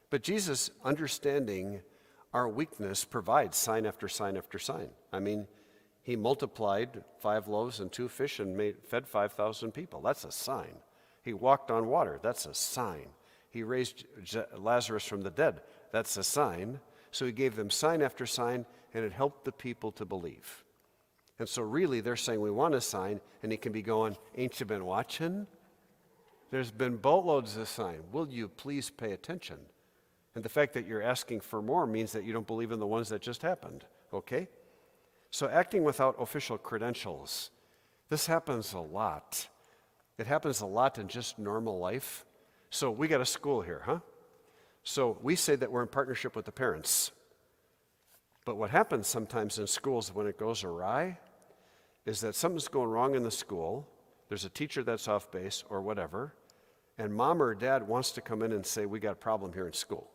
But Jesus, understanding our weakness, provides sign after sign after sign. I mean, he multiplied 5 loaves and 2 fish and fed 5,000 people. That's a sign. He walked on water. That's a sign. He raised Lazarus from the dead. That's a sign. So he gave them sign after sign, and it helped the people to believe. And so really they're saying, we want a sign, and he can be going, ain't you been watching? There's been boatloads of sign. Will you please pay attention? And the fact that you're asking for more means that you don't believe in the ones that just happened, okay? So acting without official credentials, this happens a lot. It happens a lot in just normal life. So we got a school here, huh? So we say that we're in partnership with the parents. But what happens sometimes in schools when it goes awry is that something's going wrong in the school, there's a teacher that's off base or whatever, and mom or dad wants to come in and say, we got a problem here in school.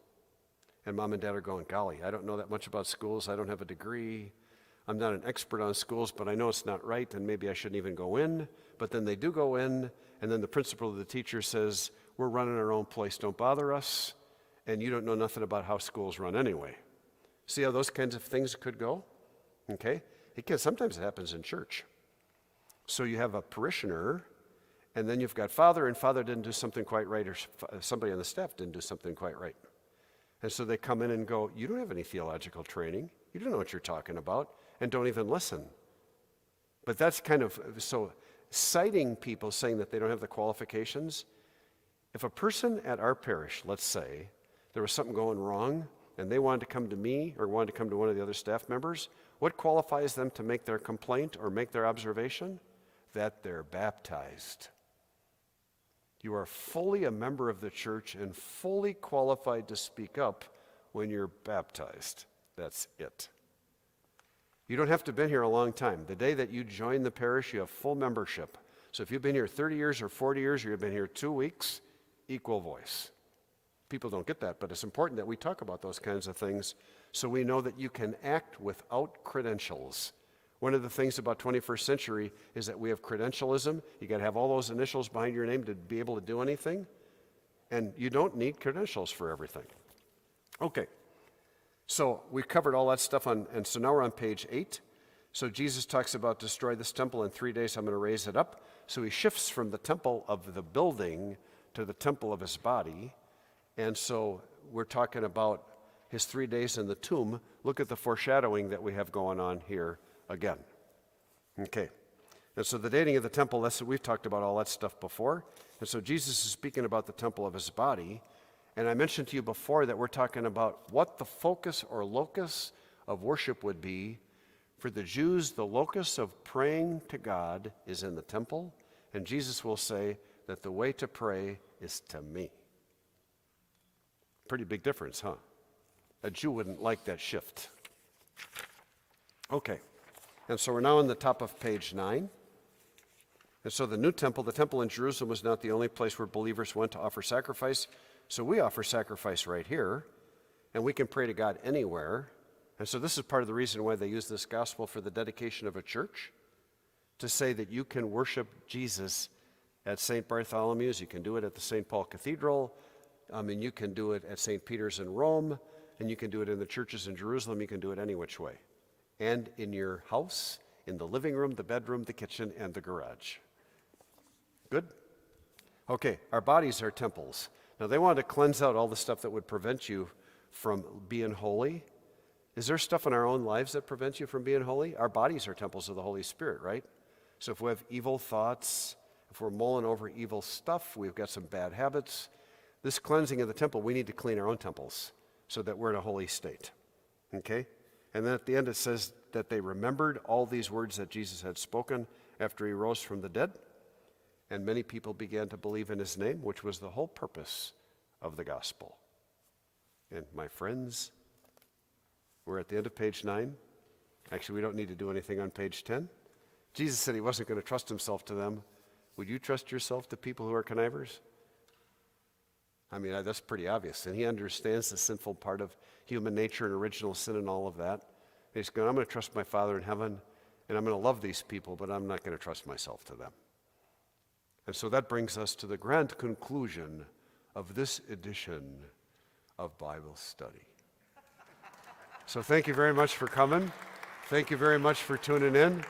And mom and dad are going, golly, I don't know that much about schools, I don't have a degree, I'm not an expert on schools, but I know it's not right, and maybe I shouldn't even go in. But then they do go in, and then the principal or the teacher says, we're running our own place, don't bother us. and you don't know nothing about how schools run anyway. See how those kinds of things could go? Okay? Sometimes it happens in church. So you have a parishioner, and then you've got father, and father didn't do something quite right, or somebody on the staff didn't do something quite right. And so they come in and go, you don't have any theological training. You don't know what you're talking about, and don't even listen. But that's kind of, so citing people saying that they don't have the qualifications. If a person at our parish, let's say, there was something going wrong, and they wanted to come to me or wanted to come to one of the other staff members, what qualifies them to make their complaint or make their observation? That they're baptized. You are fully a member of the church and fully qualified to speak up when you're baptized. That's it. You don't have to have been here a long time. The day that you join the parish, you have full membership. So if you've been here 30 years or 40 years, or you've been here 2 weeks, equal voice. People don't get that, but it's important that we talk about those kinds of things so we know that you can act without credentials. One of the things about 21st century is that we have credentialism. You got to have all those initials behind your name to be able to do anything, and you don't need credentials for everything. Okay, so we covered all that stuff, and so now we're on page 8. So Jesus talks about destroy this temple in 3 days, I'm going to raise it up. So he shifts from the temple of the building to the temple of his body. And so we're talking about his 3 days in the tomb. Look at the foreshadowing that we have going on here again. Okay. And so the dating of the temple, we've talked about all that stuff before. And so Jesus is speaking about the temple of his body. And I mentioned to you before that we're talking about what the focus or locus of worship would be. For the Jews, the locus of praying to God is in the temple. And Jesus will say that the way to pray is to me. Pretty big difference, huh? A Jew wouldn't like that shift. Okay, and so we're now on the top of page 9. And so the new temple, the temple in Jerusalem, was not the only place where believers went to offer sacrifice. So we offer sacrifice right here, and we can pray to God anywhere. And so this is part of the reason why they use this gospel for the dedication of a church, to say that you can worship Jesus at St. Bartholomew's, you can do it at the St. Paul Cathedral, and you can do it at St. Peter's in Rome, and you can do it in the churches in Jerusalem. You can do it any which way. And in your house, in the living room, the bedroom, the kitchen, and the garage. Good? Okay, our bodies are temples. Now, they wanted to cleanse out all the stuff that would prevent you from being holy. Is there stuff in our own lives that prevents you from being holy? Our bodies are temples of the Holy Spirit, right? So if we have evil thoughts, if we're mulling over evil stuff, we've got some bad habits, this cleansing of the temple, we need to clean our own temples so that we're in a holy state, okay? And then at the end it says that they remembered all these words that Jesus had spoken after he rose from the dead, and many people began to believe in his name, which was the whole purpose of the gospel. And my friends, we're at the end of page 9. Actually, we don't need to do anything on page 10. Jesus said he wasn't going to trust himself to them. Would you trust yourself to people who are connivers? I mean, that's pretty obvious. And he understands the sinful part of human nature and original sin and all of that. And he's going, I'm going to trust my Father in heaven, and I'm going to love these people, but I'm not going to trust myself to them. And so that brings us to the grand conclusion of this edition of Bible study. So thank you very much for coming. Thank you very much for tuning in.